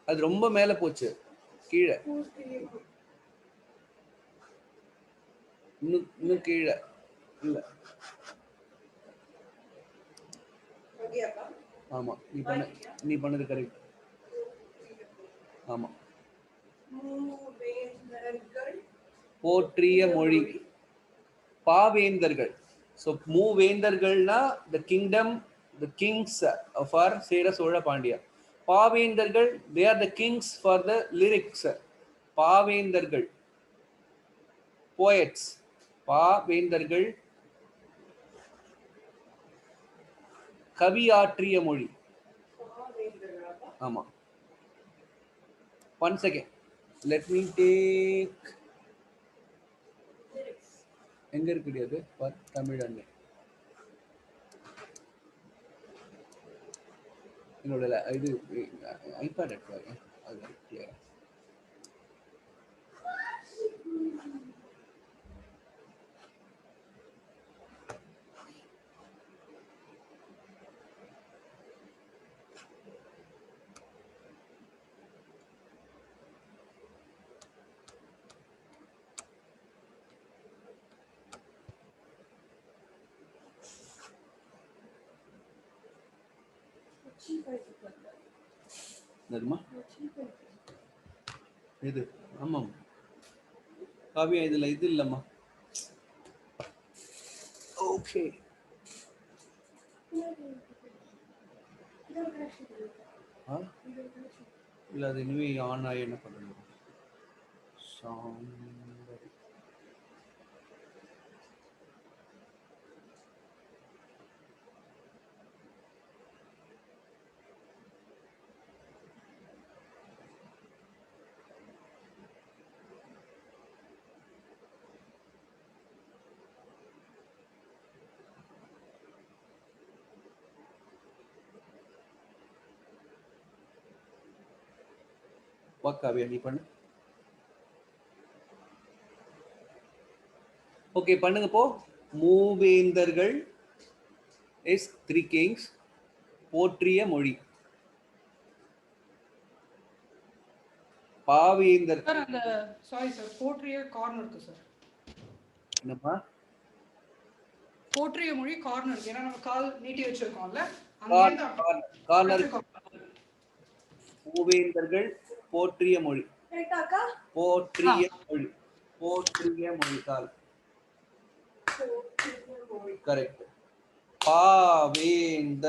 D: அது ரொம்ப மேல போச்சு, கீழே இன்னும் கீழே இல்ல. ஆமா நீ பண்ணது கரெக்ட். ஆமா போற்றிய மொழி. பாவேந்தர்கள். So மூவேந்தர்கள்னா the kingdom, the kings for Sera, Sola, Pandya. பாவேந்தர்கள் they are the kings for the lyrics. பாவேந்தர்கள் poets. பாவேந்தர்கள் கவியாற்றிய மொழி. ஆமா 1 second, let me take எங்க இருக்குது தமிழ் அண்ணே என்னோட இது ஐபேட் எடுத்து அது கிளியரா. நர்மா இது ஆமாம் காவியா இதுல இது இல்லம்மா. ஓகே இல்ல அது இனிமே ஆன் ஆகி என்ன பண்ணணும். வாக்காவியா நீ பண்ணு. ஓகே பண்ணுங்க போ. மூவேந்தர்கள் இஸ் 3 kings. போற்றிய மொழி. பாவேந்தர்
A: சார் அந்த சாரி சார் போற்றிய கார்னர் இருக்கு சார்.
D: என்னப்பா?
A: போற்றிய மொழி கார்னர் இருக்கு. ஏன்னா நம்ம கால் நீட்டி வச்சிருக்கோம்ல.
D: கார்னர் மூவேந்தர்கள் போற்றிய மொழி.
G: கரெக்டாக்கா?
D: போற்றிய மொழி. போற்றிய மொழி கால். கரெக்ட். பாவேந்த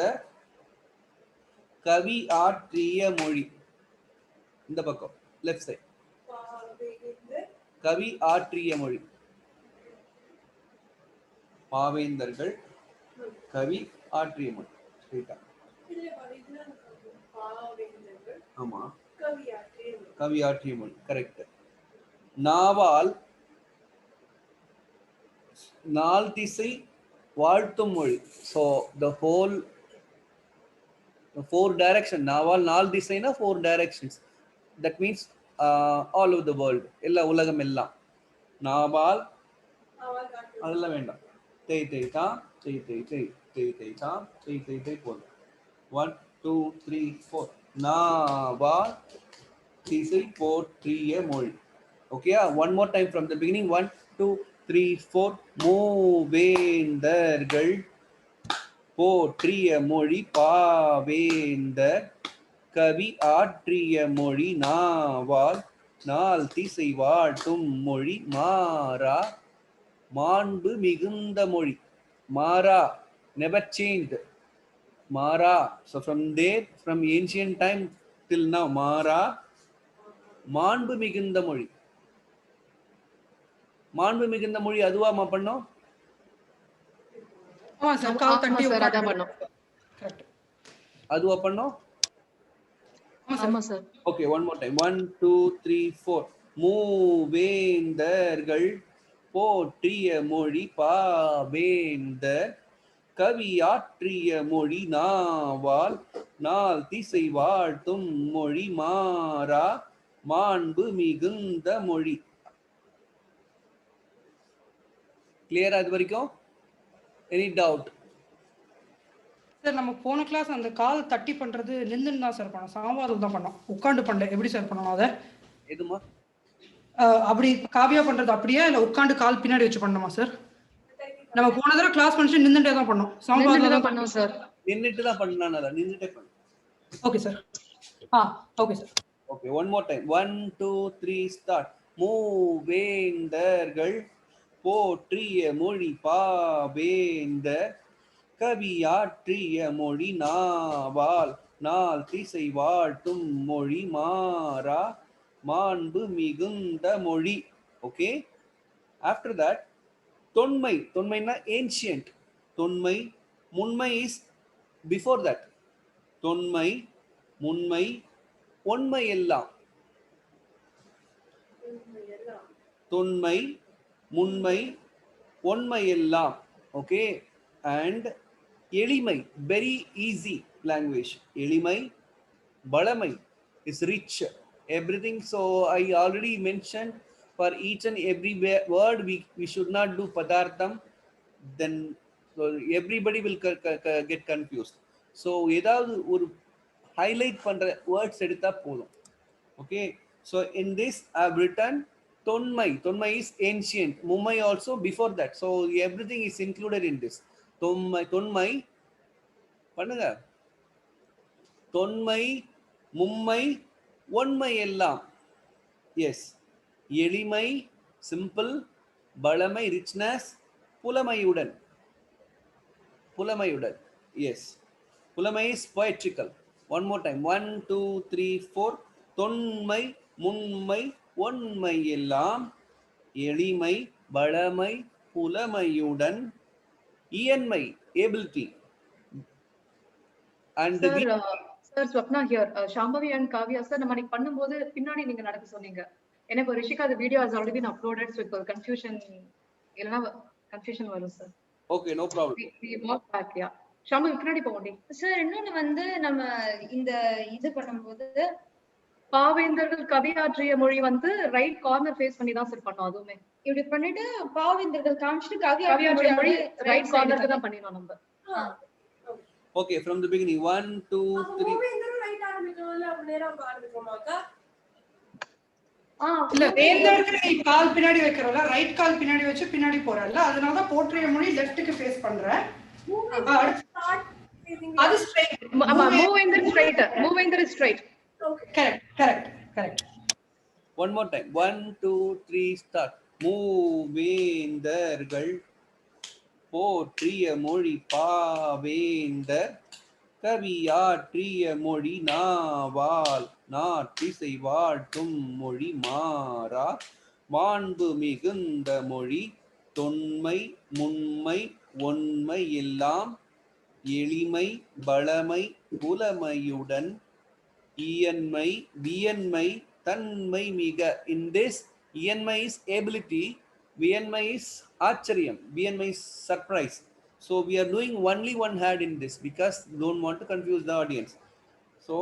D: கவி ஆற்றிய மொழி. இந்த பக்கம் லெஃப்ட் சைடு. கவி ஆற்றிய மொழி. பாவேந்தர்கள் கவி ஆற்றிய மொழி. ஆமா கவி ஆற்றிய மொழி கரெக்ட். நாவால் நால் திசை வாழ்த்தும் மொழி. So the whole 4 direction. நாவால் 4 திசைனா 4 directions. That means all over the world. எல்லா உலகம் எல்லாம். நாவால் அதெல்லாம் வேண்டாம். தேய் தேய் தா தேய் தேய் தேய் தேய் தேய் தா தேய் தேய் தேய் போதும். 1 2 3 4 நாவால் திசை போற்றிய மொழி. Okay, one more time from the beginning. 1 2 3 4 மூவேந்தர்கள் போற்றிய மொழி பாவேந்தர் கவி ஆற்றிய மொழி நாவால் நாள் திசை வாழ்த்தும் மொழி மாறா மாண்பு மிகுந்த மொழி. மாறா never changed. மாறா. So from there, from ancient time till now, மாறா மாண்பு மிகுந்த மொழி. மாண்பு மிகுந்த மொழி அதுவாமா பண்ணோம்.
A: ஆமா சார் கால் தட்டி
B: அதான் பண்ணோம்.
A: கரெக்ட்.
D: அதுவா பண்ணோம்.
B: ஆமா sir.
D: Okay one more time. 1 2 3 4 மூவேந்தர்கள் போற்றிய மொழி பாவேந்தர் கவி ஆற்றிய மொழி நாவால் நாள் திசை வாழ்த்தும் மொழி மாறா மாண்பு மிகுந்த மொழி. கிளியரா இது வரைக்கும்? Any doubt?
A: சார் நம்ம போன கிளாஸ் அந்த கால் தட்டி பண்றது நின்னுன்னு தான் சார் பண்ணோம். சாம்பாதில் தான் பண்ணோம். உட்காந்து பண்ணல. எப்படி சார் பண்ணணும் அதை?
D: எதுமா?
A: அப்படி காவியா பண்றது அப்படியே இல்ல உட்காந்து கால் பின்னாடி வச்சு பண்ணணுமா சார்? நம்ம போன தடவை கிளாஸ் பண்ணிட்டு நின்னுட்டே தான் பண்ணோம். சாம்பாதில் தான் பண்ணோம் சார்.
D: நின்னுட்டு தான் பண்ணனால நின்னுட்டே பண்ணு.
A: Okay sir. Okay sir.
D: Okay one more time. 1 2 3 start. மூவேந்தர்கள் போற்றிய மொழி பாவேந்தர் கவி ஆற்றிய மொழி நாவால் நாள் திசை வாழ்த்தும் மொழி மாறா மாண்பு மிகுந்த மொழி. ஓகே. ஆஃப்டர் தட் தொன்மை. தொன்மைனா ஏன்ஷியன்ட். தொன்மை. முன்மை இஸ் பிஃபோர் தட். தொன்மை முன்மை ஒன்மை எல்லாம். தொன்மை முன்மை ஒன்மை எல்லாம். ஓகே. அண்ட் எளிமை very easy language. எளிமை பலமை is rich everything. So I already mentioned for each and every word we should not do padartham, then so everybody will get confused. So ஏதாவது ஒரு highlight பண்ற words எடுத்தா போதும். Okay, so in this I have written tonmai. Tonmai is ancient. Mummai also before that. So everything is included in this. தொன்மை பண்ணுங்க. தொன்மை மும்மை ஒன்மை எல்லாம். எஸ். எளிமை சிம்பிள். பலமை ரிச்னஸ். புலமையுடன். புலமையுடன். எஸ். புலமை is poetical. One more time. 1 2 3 4 தொன்மை முன்மை ஒன்மை எல்லாம். எளிமை பலமை புலமையுடன். இயன்மை ability. And
B: sir Swapna here. Shambhavi and Kavya sir நம்ம அன்னைக்கு பண்ணும்போது பின்னாடி நீங்க நடக்க சொன்னீங்க. எனக்கு ஒரு Rishika the video has already been uploaded, so இப்போ confusion இல்லனா confusion வரும் sir.
D: Okay, no problem.
B: We walk back. Yeah, Shambhavi பின்னாடி போங்க.
H: சார் இன்னொன்னு வந்து நம்ம இந்த இது பண்ணும்போது
B: பாவேந்தர்கள் கவி ஆற்றிய மொழி வந்து ரைட் கார்னர் ஃபேஸ் பண்ணி தான் சார் பண்ணோம். அதுவுமே
H: இப்படி பண்ணிட்டு பாவேந்தர்கள் காமிச்சிட்டு
B: கவி ஆற்றிய மொழி ரைட்
H: ரைட்
B: கார்னருக்கு தான் பண்ணினோம் நம்ம.
D: Okay, from the beginning. 1, 2, 3.
G: மூவேந்தரும் right ஆரம்பிக்கணும்ல அப்ப நேரா ஆரம்பிக்கணுமாக்கா?
A: இல்ல வேந்தருக்கு நீ கால் பின்னாடி வைக்கிறல, ரைட் கால் பின்னாடி வச்சு பின்னாடி போறல்ல, அதனால தான் போற்றிய மொழி லெஃப்ட்க்கு ஃபேஸ் பண்ற. அது ஸ்ட்ரைட்.
B: மூவேந்தர் ஸ்ட்ரைட். மூவேந்தர் is straight.
A: Correct.
D: One more time. 1, 2, 3, start. மூவேந்தர்கள் போற்றிய மொழி பாவேந்தர் கவியாற்றிய மொழி நாவால் நாட்டிசை வாழ்த்தும் மொழி மாறா மாண்பு மிகுந்த மொழி தொன்மை முன்மை ஒன்மை எல்லாம் எளிமை பலமை புலமையுடன் இயன்மை வியன்மை தன்மை மிக. In this, இயன்மை is ability, வியன்மை is ஆச்சரியம், வியன்மை is surprise. So we are doing only one hand in this because don't want to confuse the audience. So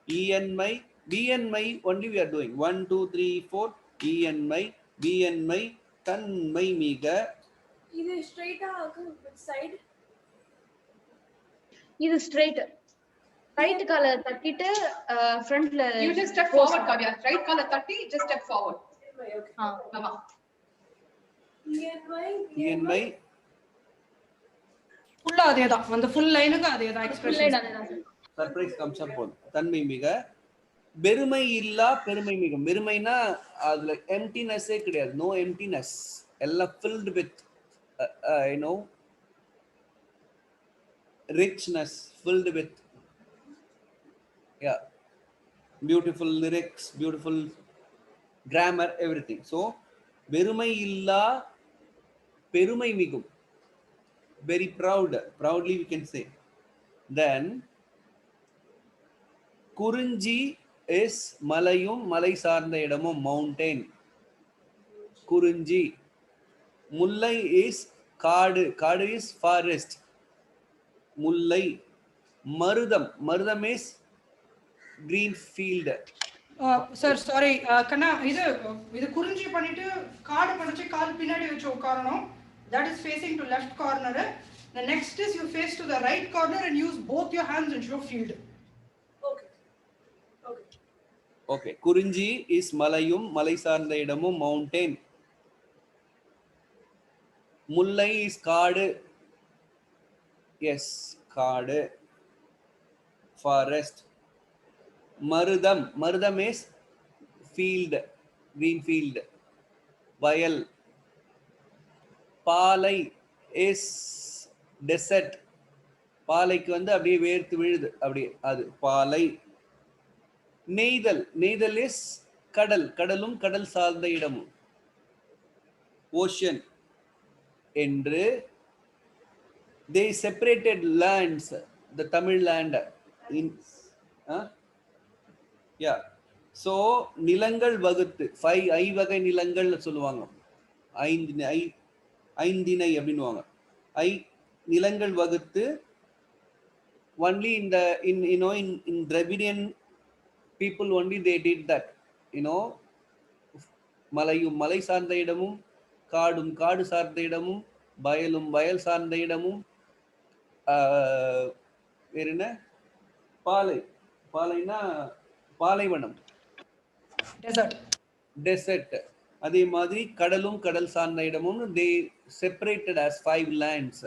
D: இயன்மை வியன்மை only we are doing 1, 2, 3, 4. இயன்மை வியன்மை தன்மை மிக.
G: இது ஸ்ட்ரைட்டா சைடு,
H: இது ஸ்ட்ரைட். ரைட் கால தட்டிட்டு ஃப்ரண்ட்ல
B: You just step forward, Kavya. Right கால தட்டி just step forward. ஆமா.
D: இயன்மை
A: ஃபுல்லா அதேதான், அந்த ஃபுல் லைனுக்கு அதேதான் எக்ஸ்பிரஷன்.
D: சர்ப்ரைஸ் கம்ஸ் அப் போது. தன்மை மிக பெருமை இல்லா பெருமை மிகும். பெருமைனா அதுல எம்டினஸே கிடையாது. நோ எம்டினஸ், எல்லாம் filled with richness, filled with beautiful lyrics, beautiful grammar, everything. So பெருமை இல்லா பெருமை மிகும், very proudly we can say. Then குறிஞ்சி is மலையும் மலை சார்ந்த இடமும், mountain. குறிஞ்சி. முல்லை is காடு, காடு is forest, முல்லை. மருதம் is green field.
A: Sir sorry கண்ணா, இது குறிஞ்சி பண்ணிட்டு காடு பண்ணிச்சு கால் பின்னாடி வச்சு உட்காரணும். That is facing to left corner. The next is you face to the right corner and use both your hands and show field.
D: Okay. குறிஞ்சி is மலையும் மலை சார்ந்த இடமும், mountain. முல்லை is காடு. Yes, காடு, forest. மருதம் is field, green field, வயல். பாலை is desert. பாலைக்கு வந்து அப்படியே வேர்த்து விழுது, அப்படியே அது பாலை. நெய்தல் is கடலும் கடல் சார்ந்த இடமும், ocean. என்று they separated lands, the Tamil land in so நிலங்கள் வகுத்து 5 ஐவகை நிலங்கள் சொல்லுவாங்க. ஐந்திணை அப்படின்னுவாங்க. நிலங்கள் வகுத்து only in the in Dravidian people only they did that. மலையும் மலை சார்ந்த இடமும், காடும் காடு சார்ந்த இடமும், வயலும் வயல் சார்ந்த இடமும், வேற என்ன, பாலைனா பாலைவனம், டெசர்ட். அதே மாதிரி கடலும் கடல் சார்ந்த இடமும் they separated as 5 lands.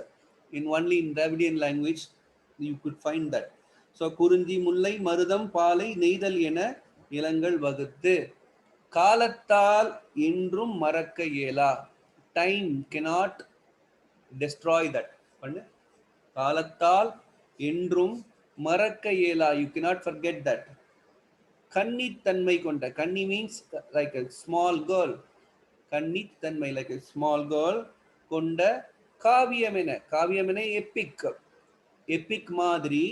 D: In only in Dravidian language you could find that. So குறிஞ்சி, முல்லை, மருதம், பாலை, நெய்தல் என நிலங்கள் வகுத்து. காலத்தால் என்றும் மறக்க இயலா. Time cannot destroy that. காலத்தால் என்றும் மறக்க இயலா, you cannot forget that. கன்னித்தன்மை கொண்ட. கன்னி means like a small girl. கன்னித்தன்மை like a small girl கொண்ட. காவியமென எப்பிக் மாதிரி.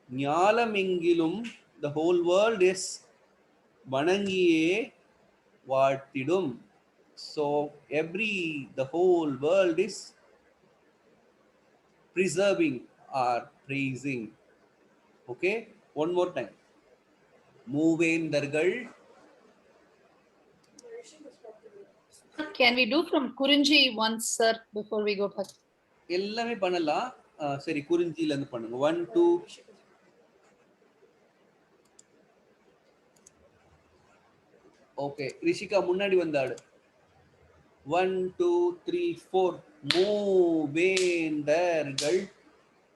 D: ஞாலமெங்கிலும் the whole world is வணங்கியே வாழ்த்திடும். So the whole world is preserving or praising. Okay, one more time. மூவேந்தர்கள்.
K: Can we do from Kurinji once, sir, before we go back?
D: எல்லாமே பண்ணலாம். சரி, குறிஞ்சியில இருந்து பண்ணுங்க. 1 2. ஓகே, ரிஷிகா முன்னாடி வந்தாடு. 1 2 3 4. மூவேந்தர்கள்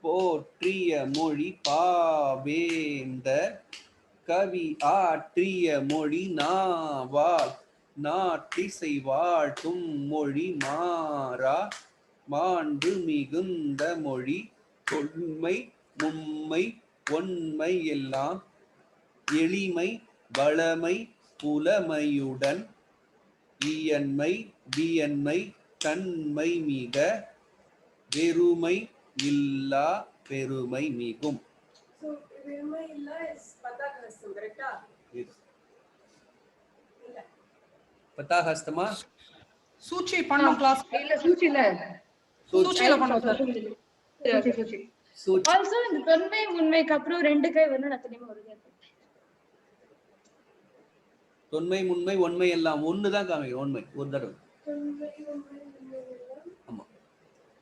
D: போற்றிய மொழி பாவேந்தர் கவி ஆற்றிய மொழி நாவால் நாட்டிசை வாழ்த்தும் மொழி மாறா மாண்பு மிகுந்த மொழி தொன்மை மும்மை ஒன்மை எல்லாம் எளிமை வளமை புலமையுடன் இயன்மை வியன்மை தன்மை மிக வெறுமை இல்லா பெருமை மிகும்.
G: So வெறுமை இல்லா is பதாகஸ்தம், கரெக்ட்டா?
D: Yes. பதாகஸ்தமா?
A: சூச்சி பண்ணோம் கிளாஸ்.
B: இல்ல சூச்சில.
A: சூச்சில பண்ணோம் சார்.
B: சூச்சி.
H: Also இந்த தொன்மை உண்மைக்கு அப்புறம் ரெண்டு கை வந்து நான் தெரியுமா வருது.
D: தொன்மை முன்மை ஒன்மை எல்லாம் ஒண்ணுதான் காமிக்கும். ஒன்மை ஒரு தடவை. ஆமா,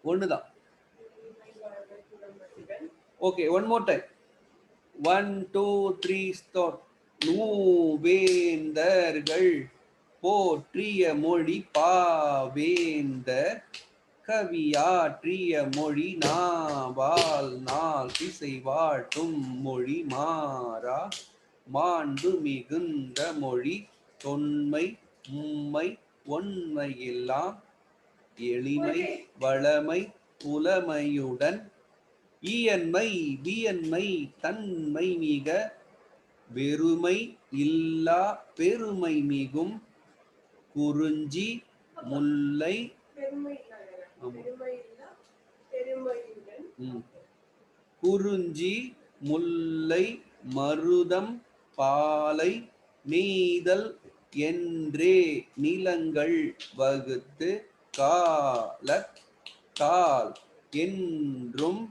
D: ஒண்ணுதான். Okay, one more time. 1 2 3 start. மூவேந்தர்கள் போற்றிய மொழி பாவேந்தர் கவியாற்றிய மொழி நாவால் நாள் திசை வாழ்த்தும் மொழி மாறா மாண்பு மிகுந்த மொழி தொன்மை மும்மை ஒன்மை எல்லாம் எளிமை வளமை புலமையுடன் இயன்மை வியன்மை தன்மை மிக வெறுமை இல்லா பெருமை மிகும் குறிஞ்சி முல்லை குறிஞ்சி முல்லை மருதம் பாலை நெய்தல் என்றே நிலங்கள் வகுத்து கால் என்றும்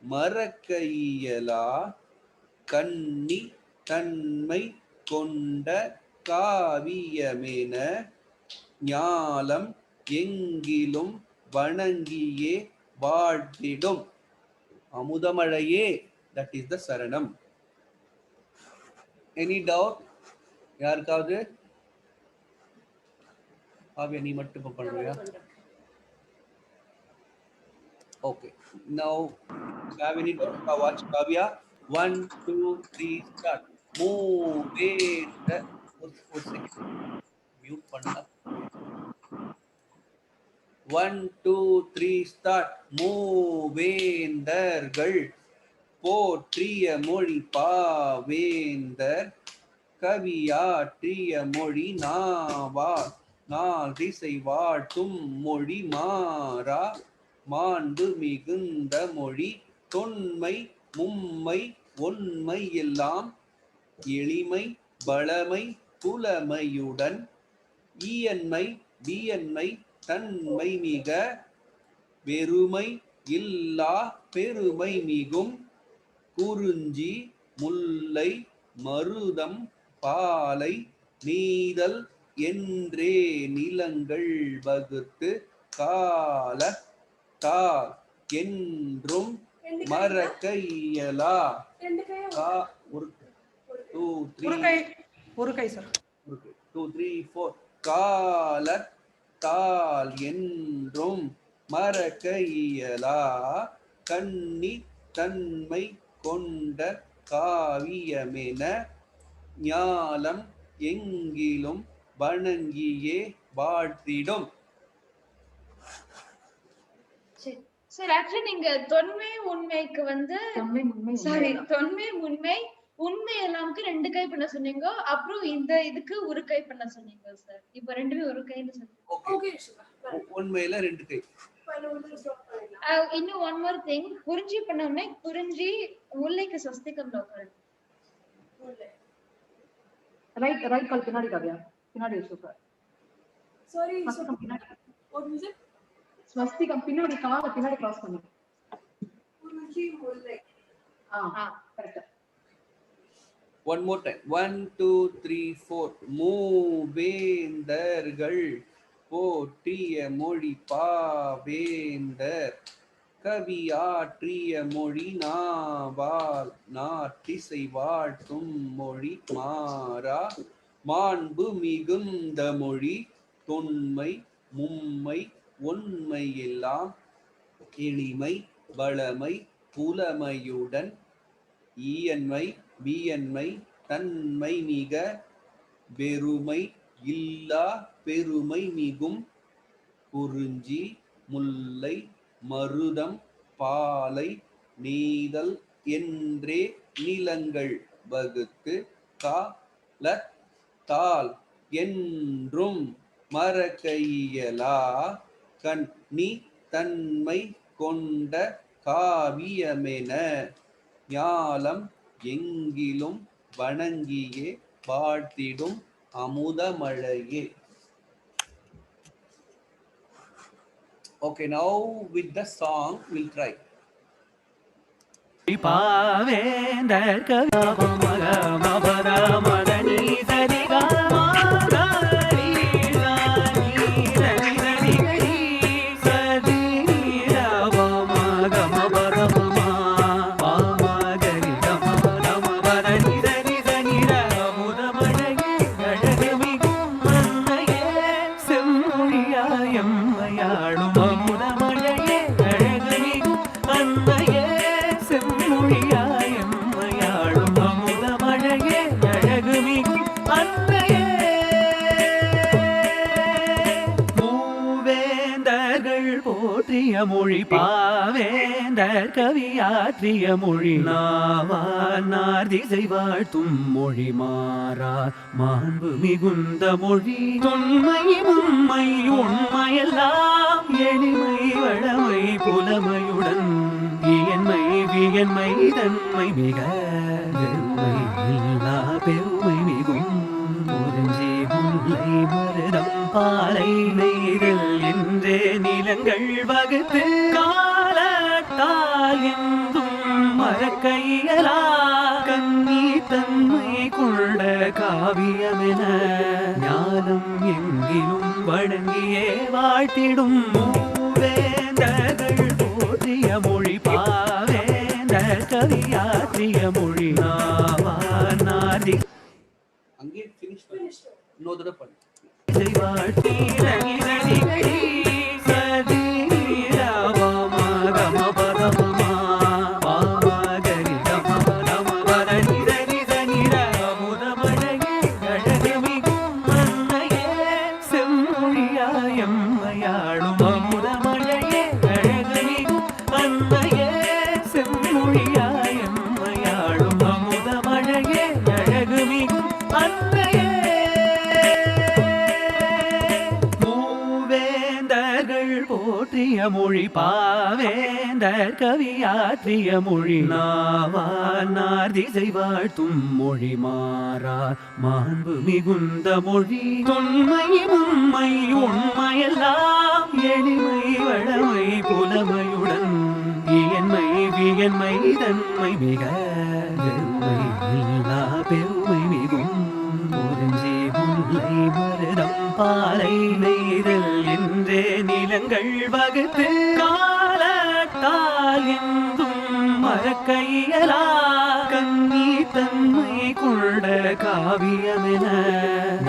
D: மறக்க இயலா கன்னி தன்மை கொண்ட காவியமென ஞாலம் எங்கிலும் வணங்கியே வாழ்த்திடும் அமுதமழையே. தட் இஸ் த சரணம். எனி டவுட் யாருக்காவது? காவியா நீ மட்டும் பண்ணுறியா? Okay, now Kavini, watch Kavya. 1 2 3 start. மூவேந்த ஒரு செகண்ட் மியூட் பண்ணா. 1 2 3 ஸ்டார்ட். மூவேந்தர்கள் போற்றிய மொழி பாவேந்தர் கவியாற்றிய மொழி நாவால் நாள் திசை வாழ்த்தும் மொழி மாறா மாண்பு மிகுந்த மொழி தொன்மை மும்மை ஒன்மை எல்லாம் எளிமை வளமை புலமையுடன் இயன்மை வியன்மை தன்மை மிக வெறுமை இல்லா பெருமை மிகும் குறிஞ்சி முல்லை மருதம் பாலை நெய்தல் என்றே நிலங்கள் வகுத்து கால் என்றும் மறக்க இயலா. ஒரு 2 3
A: ஒரு கை சார்.
D: 2 3 4. காலத்தால் என்றும் மறக்க இயலா கன்னி தன்மை கொண்ட காவியமென ஞாலம் எங்கிலும் வணங்கியே வாழ்த்திடும்.
H: சார் ஆக்சுவலி நீங்க தொன்மை உண்மைக்கு வந்து தொன்மை உண்மை உண்மை எல்லாமுக்கு ரெண்டு கை பண்ண சொன்னீங்க, அப்புறம் இந்த இதுக்கு ஒரு கை பண்ண சொன்னீங்க சார். இப்ப ரெண்டுமே ஒரு கைன்னு சொன்னீங்க.
D: உண்மையில ரெண்டு கை.
H: இன்னும் ஒன் மோர் திங், குறிஞ்சி பண்ணோம்னா குறிஞ்சி முல்லைக்கு சஸ்திகம் லோக்கல்.
B: ரைட் கால் பின்னாடி காவியா, பின்னாடி சூப்பர்.
G: சாரி பின்னாடி ஒரு நிமிஷம்.
B: ஸ்வஸ்திகம் பின்னாடி கால பின்னாடி கிராஸ் பண்ணு.
G: குறிஞ்சி முல்லை.
B: கரெக்ட்.
D: One more time. 1, 2, 3, 4. மூவேந்தர்கள் போற்றிய மொழி பாவேந்தர் கவியாற்றிய மொழி நாவால் நாட்டிசை வாழ்த்தும் மொழி மாறா மாண்பு மிகுந்த மொழி தொன்மை மும்மை ஒன்மை எல்லாம் எளிமை வளமை புலமையுடன் ஈயன்மை வியன்மை தன்மை மிக பெருமை இல்லா பெருமை மிகும் குறிஞ்சி முல்லை மருதம் பாலை நெய்தல் என்றே நிலங்கள் வகுத்து காலத்தால் என்றும் மறக்கையலா கண்ணி தன்மை கொண்ட காவியமென ஞாலம் எங்கிலும் வணங்கியே வாழ்த்திடும் அமுதமழையே. Okay, now with the song we'll try.
J: பாவேந்தர் கவியாபமகமபரமதனி சரிகா மொழி பாவேந்தர் கவியாற்றிய மொழி நாவானார் திசை வாழ்த்தும் மொழி மாறா மாண்பு மிகுந்த மொழி தொன்மை மும்மை உண்மையெல்லாம் எளிமை வளமை புலமையுடன் இயன்மை வியன்மை தன்மை மிக பெருமை இல்லா பெருமை மிகும் குறிஞ்சி முல்லை மருதம் பாலை நெய்தல் என்றே நிலங்கள் வகுத்து காலத்தால் என்றும் மறக்கையலா கண்ணி தன்மை கொண்ட காவியமென ஞானம் எங்கிலும் வழங்கியே வாழ்த்திடும் மூவேந்தர்கள் போற்றிய மொழி பாவேந்தர் கவியாற்றிய மொழி நாவானாதி.
D: அங்கே finish பண்ணு. இன்னொரு தடவை பண்ணு. மொழி பாவேந்தர் கவியாற்றிய மொழி நாவானார் திசை வாழ்த்தும் மொழி மாறா மாண்பு மிகுந்த மொழி தொன்மை மும்மை உண்மையெல்லாம் எளிமை வளமை புலமையுடன் இயன்மை வியன்மை தன்மை மிக பெருமை இல்லா பெருமை மிகும் குறிஞ்சி முல்லை மருதம் பாலை நெய்தல் என்றே நிலங்கள் வகுத்து காலத்தால் என்றும் மறக்கையலா கண்ணி தன்மை கொண்ட காவியமென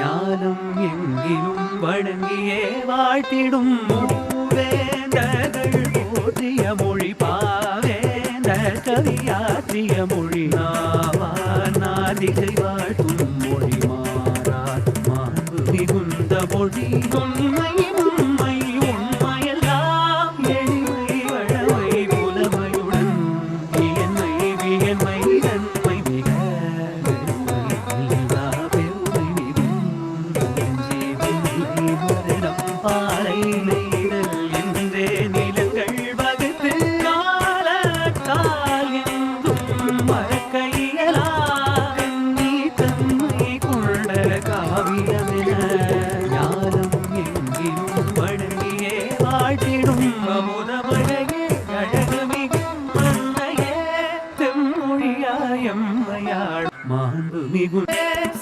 D: ஞானம் எங்கிலும் வழங்கியே வாழ்த்திடும் மூவேந்தர்கள் போற்றிய மொழி பாவேந்தர் கவியாற்றிய மொழி நாவானார் திசை வாழ்த்தும் மொழி மாறா மாண்பு மிகுந்த மொழி தொன்மை மும்மை உண்மையெல்லாம் எளிமை வளமை புலமையுடன் இயன்மை வியன்மை தன்மை மிக பெருமை இல்லா பெருமை மிகும் குறிஞ்சி முல்லை மருதம் பாலை நெய்தல் என்றே நிலங்கள் வகுத்து காலத்தால் என்றும் மறக்கையலா கண்ணி தன்மை கொண்ட காவியமென ஞானம் எங்கிலும்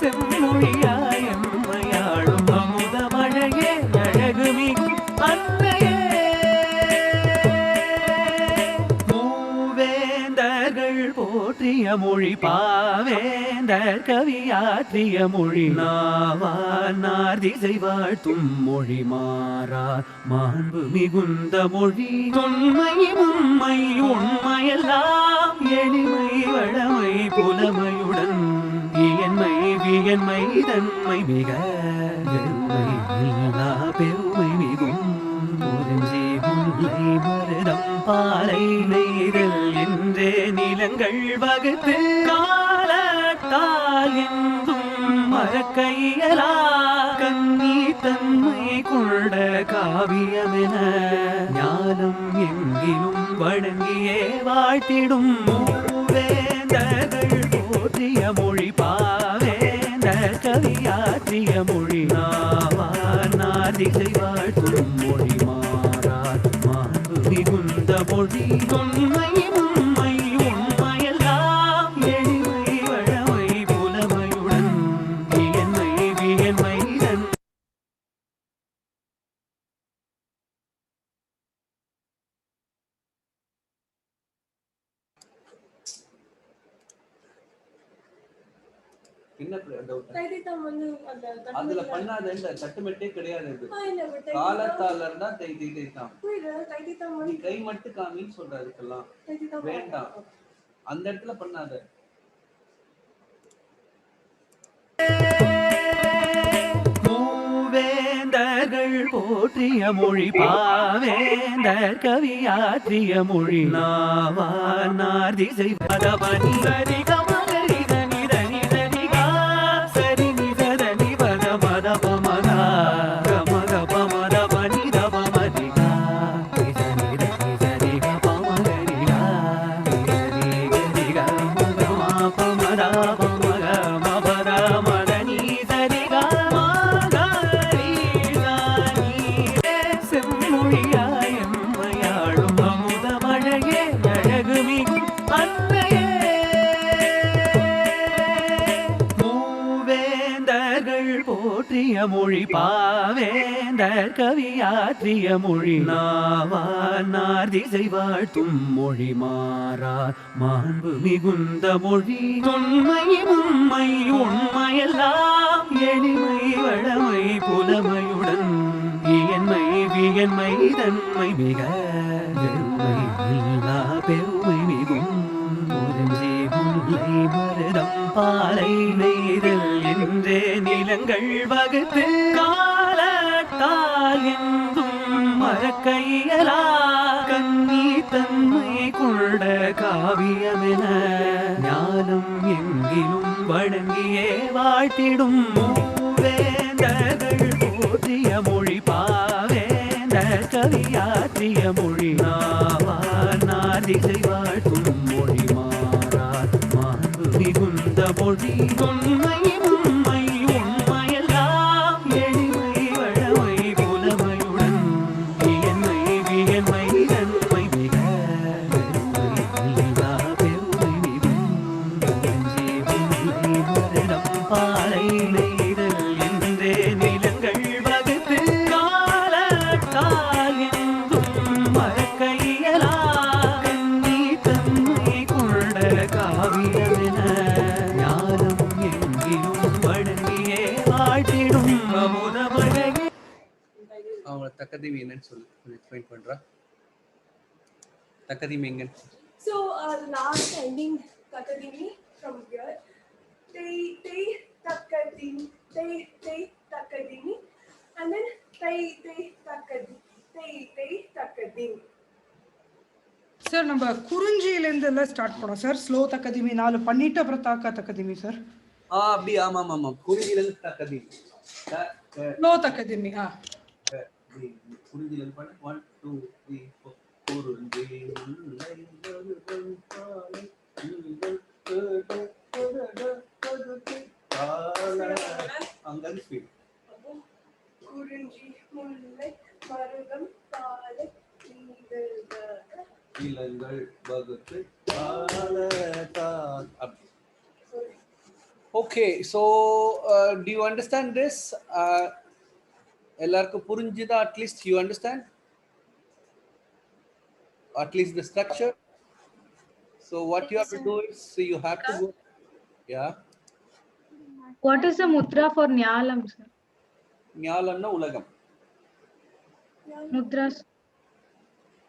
J: செம்மொழியாய் எம்மையாளும் அமுத மழையே அழகு மிகும் அன்னையே மூவேந்தர்கள் போற்றிய மொழி பாவேந்தர் கவியாற்றிய மொழி நாவார் திசை வாழ்த்தும் மொழி மாறார் மாண்பு மிகுந்த மொழி தொன்மை உண்மை உண்மையெல்லாம் எளிமை வளமை புலமையுடன் இயன்மை வியன்மை தன்மை மிக வெறுமை இல்லா பெருமை மிகும் குறிஞ்சி முல்லை மருதம் பாலை நெய்தல் என்றே நிலங்கள் வகுத்து காலத்தால் என்றும் மறக்கையலா கன்னி தன்மை கொண்ட காவியமென ஞானம் எங்கிலும் வழங்கியே வாழ்த்திடும் மூவேந்தர்கள் போற்றிய மொழி பாவேந்தர் கவியாற்றிய மொழி நாவார் திசை வாழ்த்தும் மொழி மாறார் மாண்பு மிகுந்த மொழி தொன்மை உண்மை உண்மையெல்லாம் எளிமை வளமை புலமையுடன் இயன்மை வியன்மை தன்
D: என்ன டவுட்
G: தைதித்தம் வந்து அந்த
D: அதுல பண்ணாத இந்த தட்டுமெட்டே கிடையாது இது
G: இல்ல பட்
D: காலத்தால இருந்தா தைதித்தம்
G: தைதித்தம்
D: நீ
G: வந்து
D: கை மட்டும் காமின்னு சொல்ற அதுக்கெல்லாம்
G: தைதித்தம்
D: வேண்டாம் அந்த இடத்துல பண்ணாத
J: மூவேந்தர்கள் போற்றிய மொழி பாவேந்தர் கவியாற்றிய மொழி நாவார் திசை பதவனி சரி கமகரி தனி தனி தனிகா சரி நிதனி பத மத பமகா கமக பமத பனி தப மதிகா நிதனி தனி சரி கமகரிகா நிதனி கரிகா மகமா பமத பமக மபத மதனி சரிகா மகரி தானி செம்மொழியாய் எம்மையாளும் அமுத மழையே அழகு மிகும் அன்னையே மூவேந்தர்கள் போற்றிய மொழி பாவேந்தர் கவியாற்றிய மொழி நாவார் திசை வாழ்த்தும் மொழி மாறார் மாண்பு மிகுந்த மொழி தொன்மை உண்மை உண்மையெல்லாம் எளிமை வளமை புலமையுடன் இயன்மை வியன்மை தன்மை மிக வெறுமை இல்லா பெருமை மிகும் குறிஞ்சி முல்லை மருதம் பாலை நெய்தல் என்றே நிலங்கள் வகுத்து காலத்தால் என்றும் மறக்கையலா கன்னி தன்மை கொண்ட காவியமென ஞானம் எங்கிலும் வழங்கியே வாழ்த்திடும் மூவேந்தர்கள் போற்றிய மொழி பாவேந்தர் கவியாற்றிய மொழி நாவார் திசை வாழ்த்தும் மொழி மாறார் மாண்பு மிகுந்த மொழி தொன்மை உண்மை உண்மையெல்லாம் எளிமை வளமை புலமையுடன் இயன்மை வியன்மை தன்மை மிக வெறுமை இல்லா பெருமை மிகும் குறிஞ்சி முல்லை மருதம் பாலை நெய்தல் என்றே நிலங்கள் வகுத்து காலத்தால் என்றும் மறக்கையலா கன்னி தன்மை கொண்ட காவியமென ஞானம் எங்கிலும் வழங்கியே வாழ்த்திடும் அமுத மழையே
D: அவங்கள தக்கதீவி என்னன்னு சொல்லு கொஞ்சம் எக்ஸ்பிளைன் பண்றா தக்கதீவி எங்க
G: So last ending takadimi from here. They takadimi, they takadimi, and then they takadimi.
A: Sir நம்ம குறிஞ்சியிலேருந்து எல்லாம் ஸ்டார்ட் பண்ணோம் சார். ஸ்லோ தக்கதிமி 4 பண்ணிட்டு அப்புறம் தாக்கா தக்கதிமி சார்.
D: அப்படி ஆமா ஆமா ஆமா குறிஞ்சில இருந்து தக்கதீவி
A: ஸ்லோ தக்கதிமி
D: குறிஞ்சில இருந்து பண்ண 1 2 3 4 குறிஞ்சி முல்லை மருதம் பாலை நெய்தல் அங்க ஸ்பீட்
G: குறிஞ்சி முல்லை மருதம் பாலை நெய்தல்
D: இளங்கள் வகுத்து அப்படி Okay, so do you understand this? Ellarku purinjida, at least you understand? At least the structure. So what you have to do is, so you have to go. Yeah.
B: What is the mudra for Nyalam, sir?
D: Nyalanna ulagam.
B: Mudras.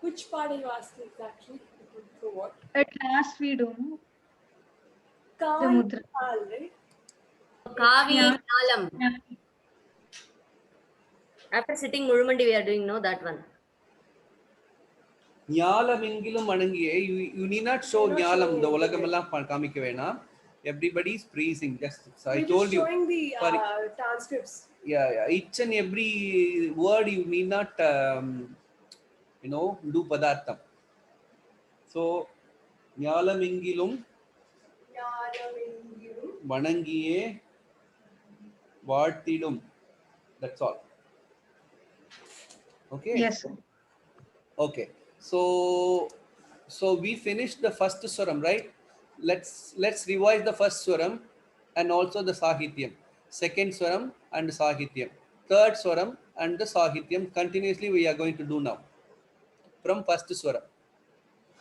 G: Which part are you asking exactly? For what?
B: At last we do.
G: Kal,
B: The mudra.
G: Kal, right?
L: Kavi,
B: Yeah.
L: Nalam.
B: Yeah.
L: After sitting Murumandi, we are doing that one.
D: Nyalam engilum manangiye. You need not show Nyalam. The ulagamellam kaamikka venam. Everybody is praising. Just so I
G: We're
D: told
G: just
D: you.
G: showing the transcripts.
D: Yeah. Each and every word you need not, do padartham. So, Nyalam engilum Vanangiye Vartidum. That's all. Okay.
B: Yes, sir.
D: Okay. So we finished the first swaram, right? Let's revise the first swaram and also the sahityam. Second swaram and sahityam. Third swaram and the sahityam. Continuously we are going to do now. From first swaram.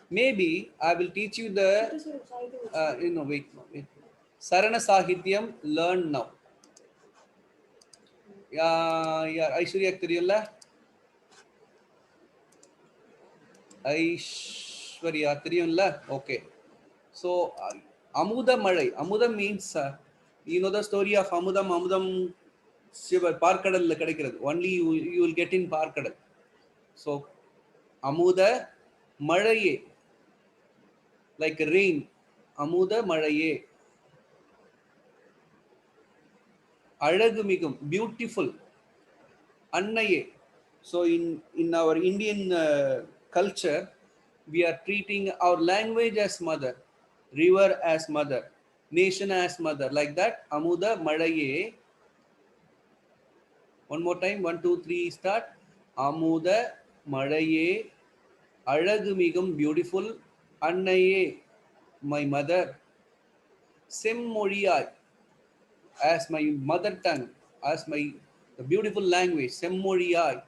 D: Maybe I will teach you the wait. Sarana Sahityam, learn now. Yeah, Aishwarya theriyalla? Aishwarya theriyalla? Okay. So Amuda Malai. Amudam means you know the story of Amudam Shiva Parkadal kadikkirathu. Only you will get in Parkadal. So Amuda Malaye, like rain. Amuda Malaye. Alagumigum, beautiful. Annaye. So in our Indian culture, we are treating our language as mother, river as mother, nation as mother. Like that, Amuda Malaye. One more time, 1, 2, 3, start. Amuda Malaye. Alagumigum, beautiful. Annaye, my mother. Semmoliyai, as my mother tongue, as my the beautiful language. Semmoliyai,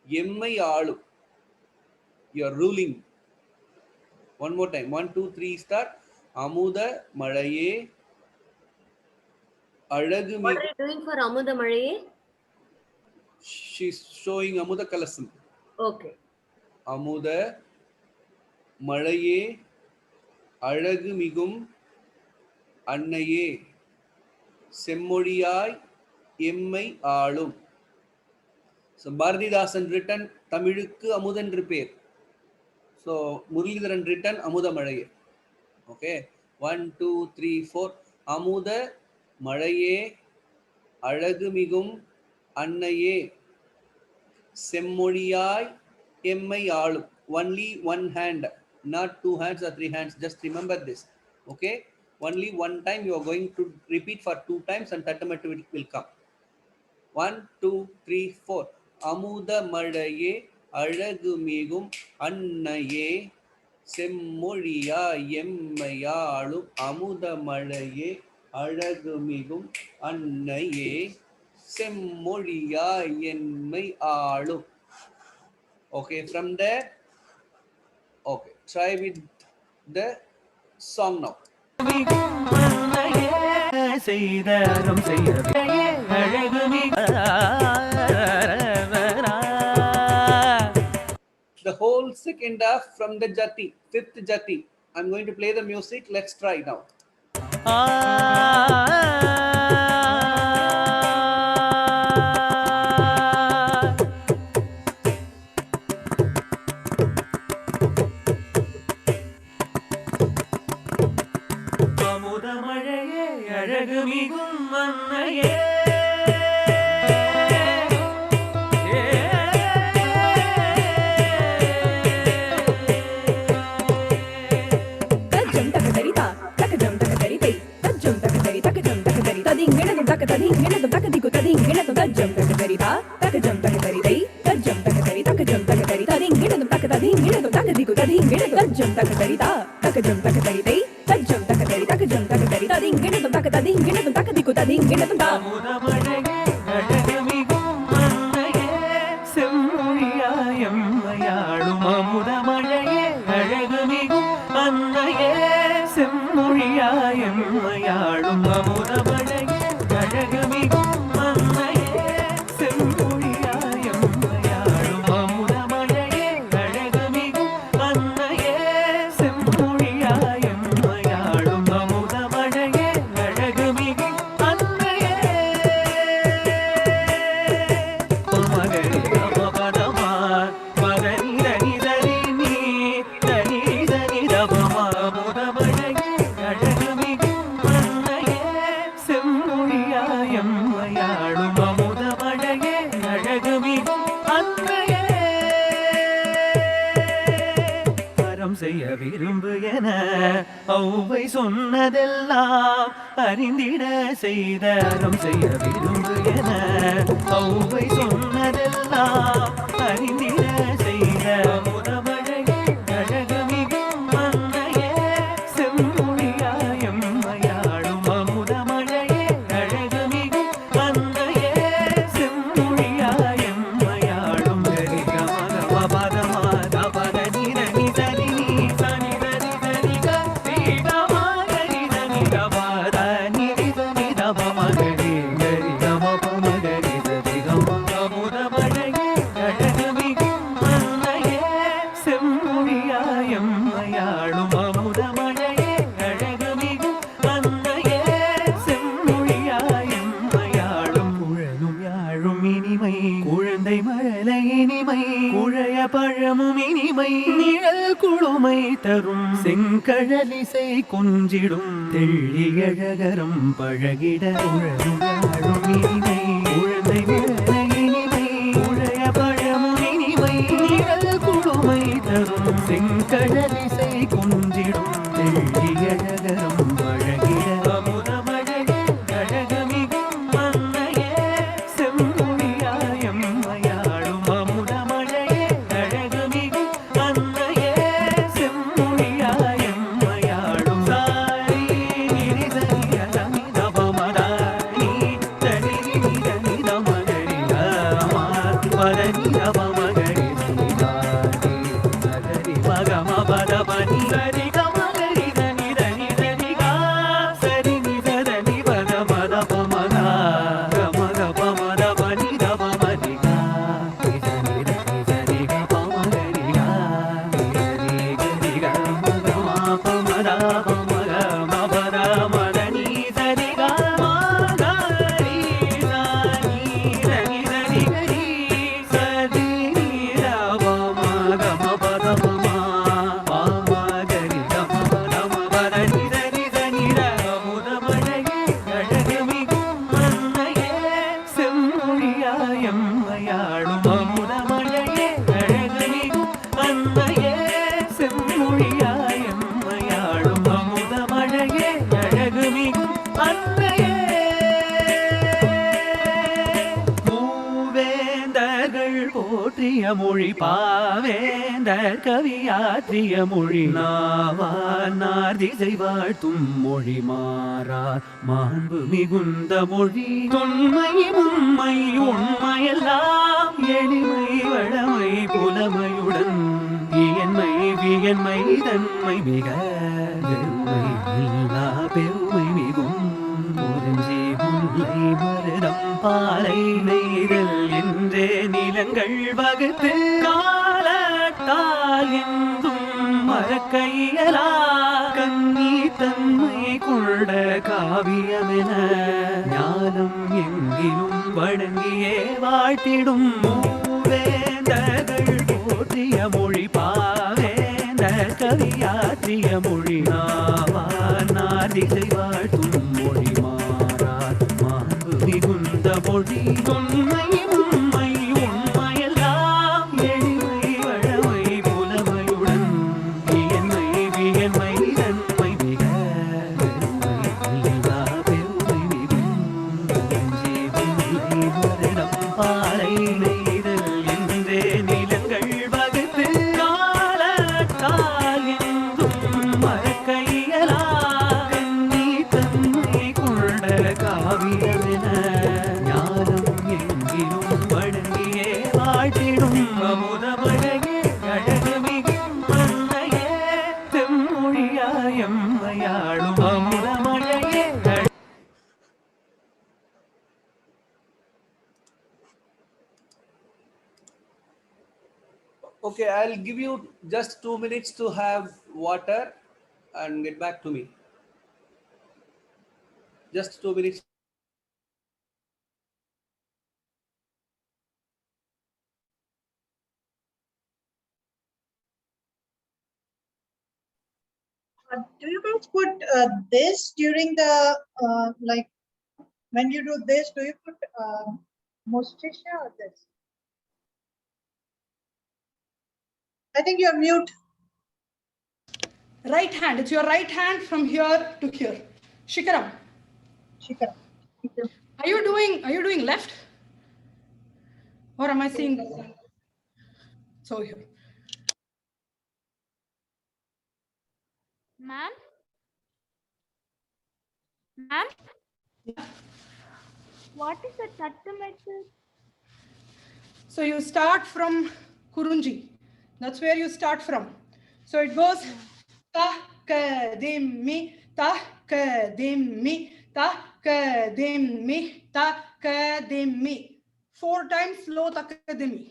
D: Yemmai Alu, you are ruling. One more time, 1, 2, 3, start. Amuda Malaye. Alagumigum.
L: What are you doing for Amuda Malaye?
D: She's showing Amuda Kalasam.
L: Okay.
D: Amuda Malaye. Alagumigum. Annaye. Semmoliyai Emmai Aalum. So Bharatidasan written Tamilukku Amudan repair. So Muralidharan written Amuda Malaye. Okay. 1, 2, 3, 4. Amuda Malaye. Alagumigum Annaye. Semmoliyai Emmai Aalum. Only one hand, not 2 hands or 3 hands. Just remember this. Okay. Only one time you are going to repeat for 2 times and automatically it will come. 1, 2, 3, 4. Amuda Malaye. Alagumigum Annaye. Semmoliyai Emmai Aalum. Amuda Malaye. Alagumigum Annaye. Semmoliyai Emmai Aalum. Okay, from there. Okay, try with the song now.
J: செய்தாலும் செய்யவில்லையே
D: The whole second half from the jati, 5th jati. I'm going to play the music. Let's try now.
J: அமுத மழையே அழகுமிகும் மன்னையே
I: Tajam
J: அமுதமழையே அழகுமிகும் அன்னையே செம்மொழியாயம்மையாளும் அமுதமழையே அழகுமிகும் அன்னையே செம்மொழியாயம்மையாளும் அமுதமழையே அழகுமிகும் அன்னையே செம்மொழியாயம்மையாளும் அமுதமழையே அழகுமிகும் அன்னையே செம்மொழியாயம்மையாளும் அமுதமழையே அழகுமிகும் அன்னையே பமகரி பமபதமா பதனி தனி தனி நீ தனி தனி தபமா அமுதமழையே அழகுமிகும் அன்னையே செம்மொழியாயம்மையாளும் அமுதமழையே அழகுமிகும் அன்னையே வரம் செய்ய விரும்பு என ஔவை சொன்னதெல்லாம் அறிந்திட செய்த அறம் செய்ய விரும்பு என ஔவை சொன்னதெல்லாம் அறிந்திட செய்த அமுதமழையே அழகுமிகும் அன்னையே செம்மொழியாயம்மையாளும் அமுதமழையே அழகுமிகும் அன்னையே செம்மொழியாயம்மையாளும் செம்மொழியாயம்மையாளும் அமுதமழையே அழகுமிகும் அன்னையே செம்மொழியாயம்மையாளும் குழலும் யாழும் இனிமை குழந்தை மழலை இனிமை குழைய பழமும் இனிமை நிழல் குளுமை தரும் செங்கழலிசை கொஞ்சிடும் தெள்ளியழகரம் பழகிட குழலும் யாழும் இனிமை குழந்தை மழலை இனிமை குழைய பழமும் இனிமை நிழல் குளுமை தரும் செங்கழலிசை கொஞ்சிடும் தெள்ளியழகரம் பழகிட அமுதமழையே அழகுமிகும் அன்னையே செம்மொழியாயம்மையாளும் அமுதமழையே அழகுமிகும் அன்னையே செம்மொழியாயம்மையாளும் சாரி நிரி சரி அலமி தபமதா நீ தனி தனி தமகரி கமா பதனி தபமகரி சீதாரி சகரி மகம பதபனி சரி கமகரி தனி தனி தனி கா சரி நி தனி பத பத பமகா கமக பமத பனி தபமதி கா சரி தனி சரி க பமகரி கா சரி கரி க மகம பமத பமக மபத மதனி சரி க மகரி தனி தனி தனி கரி சரி நி தபமக மபத பமா பமகரி கமபத மபதனி சரி தனி ர அமுதமழையே அழகுமிகும் அன்னையே செம்மொழியாயம்மையாளும் அமுதமழையே அழகுமிகும் அன்னையே செம்மொழியாயம்மையாளும் அமுதமழையே அழகுமிகும் அன்னையே மூவேந்தர்கள் போற்றிய மொழி பாவேந்தர் கவியாற்றிய மொழி நாவானார் திசை வாழ்த்தும் மொழி மாறார் மாண்பு மிகுந்த மொழி தொன்மை உண்மை உண்மையெல்லாம் எளிமை வளமை புலமையுடன் இயன்மை வியன்மை தன்மை மிக வெறுமை இல்லா பெருமை மிகும் குறிஞ்சி முல்லை மருதம் பாலை நெய்தல் என்றே நிலங்கள் வகுத்து காலத்தால் என்றும் மறக்கையலா கன்னி தன்மை கொண்ட காவியமென ஞானம் எங்கிலும் வழங்கியே வாழ்த்திடும் மூவேந்தர்கள் போற்றிய மொழி பாவேந்தர் கவியாற்றிய மொழி நாவானார் திசை வாழ்த்தும் மொழி மாறார் மாண்பு மிகுந்த மொழி தொன்மை உண்மை உண்மையெல்லாம் எளிமை வளமை புலமையுடன் இயன்மை வியன்மை தன்மை மிக பெருமை இல்லா பெருமை மிகும் குறிஞ்சி முல்லை மருதம் பாலை நெய்தல் என்றே நிலங்கள் வகுத்து காலத்தால் என்றும் மறக்கையலா கன்னி தன்மை கொண்ட காவியமே
D: Okay, I'll give you just 2 minutes to have water and get back to me. Just 2 minutes.
M: Do you guys put this during the like when you do this? Do you put mostisha or this? I think you're mute.
A: Right hand. It's your right hand from here to here. Shikaram.
M: Shikaram.
A: Are you doing left? Or am I seeing this? So here.
C: Ma'am? Ma'am? What is the tattu method?
A: So you start from Kurunji. That's where you start from. So it goes takadimmi, takadimmi, takadimmi, takadimmi. 4 times slow takadimmi.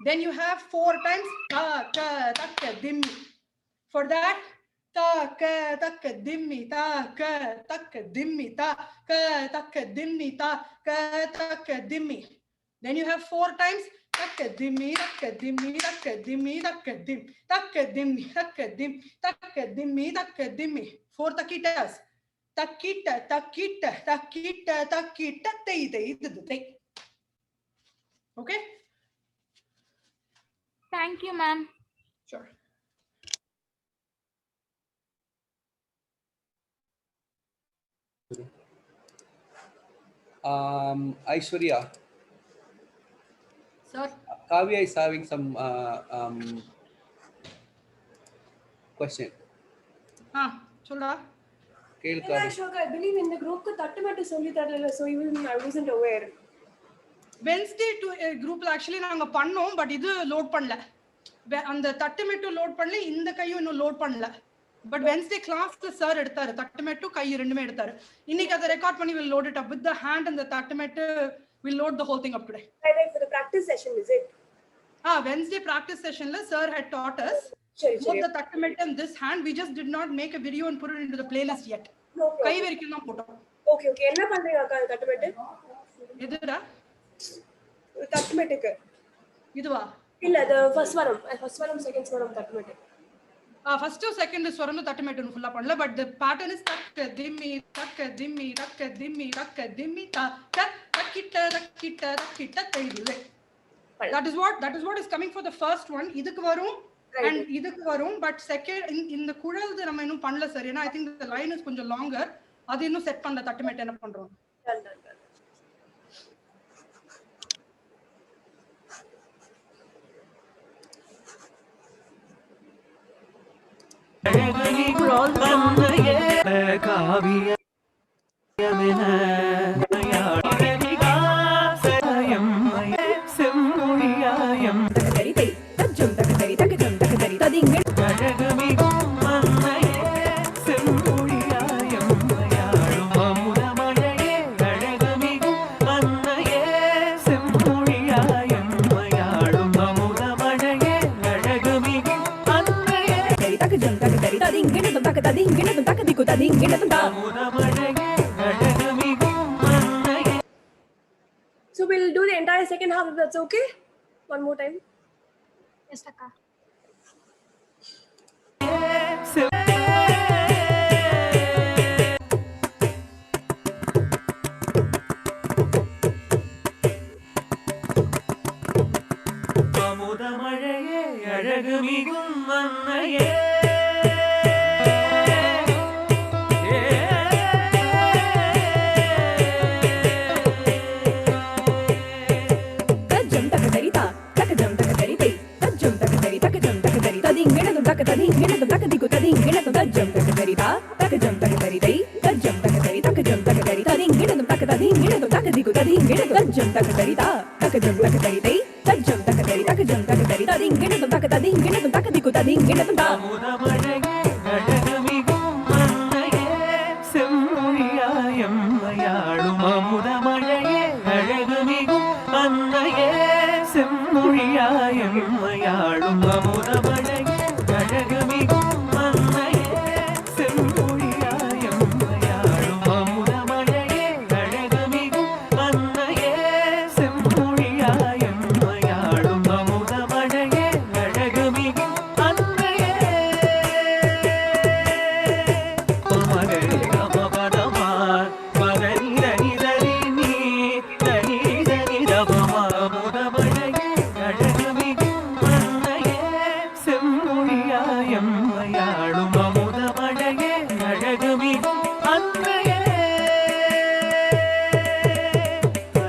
A: Then you have 4 times takadimmi. For that, takadimmi, takadimmi, takadimmi, takadimmi. Then you have 4 times takadimmi, takadimmi, takadimmi, takadimmi, takadimmi, takadimmi, takadimmi, takadimmi. 4 takitas. Takita, takita, takita, takita, tei. Okay?
C: Thank you, ma'am.
A: Sure.
D: Aishwarya.
A: Sir.
D: Kavya is having some question.
A: Cholla.
G: Ashok, I believe in the group ko tattu mattu solli tharala, so even I wasn't aware.
A: Wednesday to group actually நாங்க பண்ணோம், பட் இது லோட் பண்ணல. அந்த தட்டு மெட்டு லோட் பண்ணல, இந்த கையும் இன்னும் லோட் பண்ணல. பட் Wednesday கிளாஸ்ல சார் எடுத்தாரு, தட்டு மெட்டு கை ரெண்டுமே எடுத்தாரு. இன்னைக்கு அதை ரெக்கார்ட் பண்ணி will load it up with the hand and the தட்டு மெட்டு. We'll load the whole thing up today.
G: Right, for the practice session, is it?
A: Wednesday practice session la sir had taught us both the tattu mat and this hand. We just did not make a video and put it into the playlist yet. Kai verikkum dhaan potom.
G: Okay, enna pandringa akka tattu mat?
A: Edura?
G: Tattu mat ku.
A: Iduva?
G: Illa, the first varam, second varam tattu mat.
A: First to second swaram tattu mat nu full panala, but the pattern is takadimmi, takadimmi, takadimmi, takadimmi, takita, takita, takita, teiduve. That is what is coming for the first one. Idukku varum and idukku varum, but second in the kudal nama innum pannala sir. I think the line is konjam longer. Adu innum set pannala tattu mat enna pandrom.
G: So we'll do the entire second half if that's okay. One more time.
C: Yes, Akka.
J: அமுதமழையே அழகு மிகும் மன்னையே செம்மொழியாயம் மயாளும்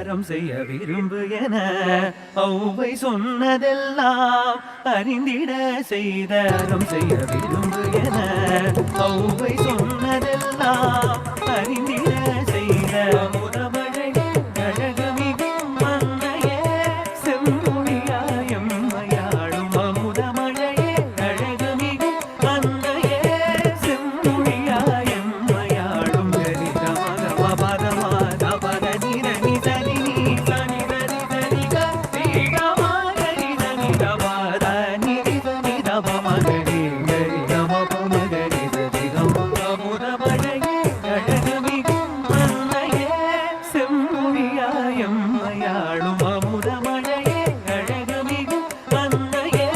J: அறம் செய்ய விரும்பு என ஔவை சொன்னதெல்லாம் அறிந்திட செய்த அறம் செய்ய விரும்பு என ஔவை சொன்னதெல்லாம் அறிந்திட செய்த அமுதமழையே அழகுமிகும் மன்னையே செம்மொழியாயம் மயாளும் அமுதமழையே அழகுமிகும் மன்னையே செம்மொழியாயம் மயாளும் கரித மகம பதமா தபத நிரணி தனி சனி தனி தனி கரித மகரி தனி தபத நிரி தனி தப மகரி கரித மப மகரி தனி தப அமுதமழையே அழகுமிகும் மன்னையே செம்மொழியாயம் மயாளும் அமுதமழையே அழகுமிகும் மன்னையே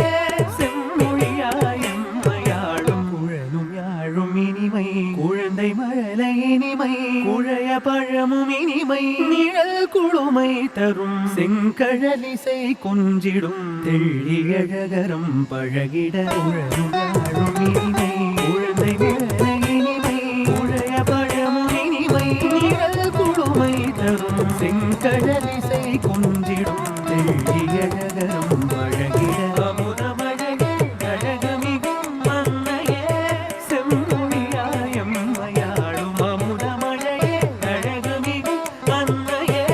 J: செம்மொழியாயம் மயாளும் குழலும் யாழும் இனிமை குழந்தை மழலை இனிமை குழைய பழமும் இனிமை நிழல் குழுமை தரும் செங்கழலிசை கொஞ்சிடும் தெள்ளியழகரம் பழகிட குழலும் யாழும் இனிமை குழந்தை மழலை இனிமை குழைய பழமும் இனிமை நிழல் குழுமை தரும் செங்கழலிசை கொஞ்சிடும் தெள்ளியழகரம் பழகிட அமுதமழையே அழகுமிகும் மன்னையே செம்மொழியாயம் மயாளும் அமுதமழையே அழகுமிகும் மன்னையே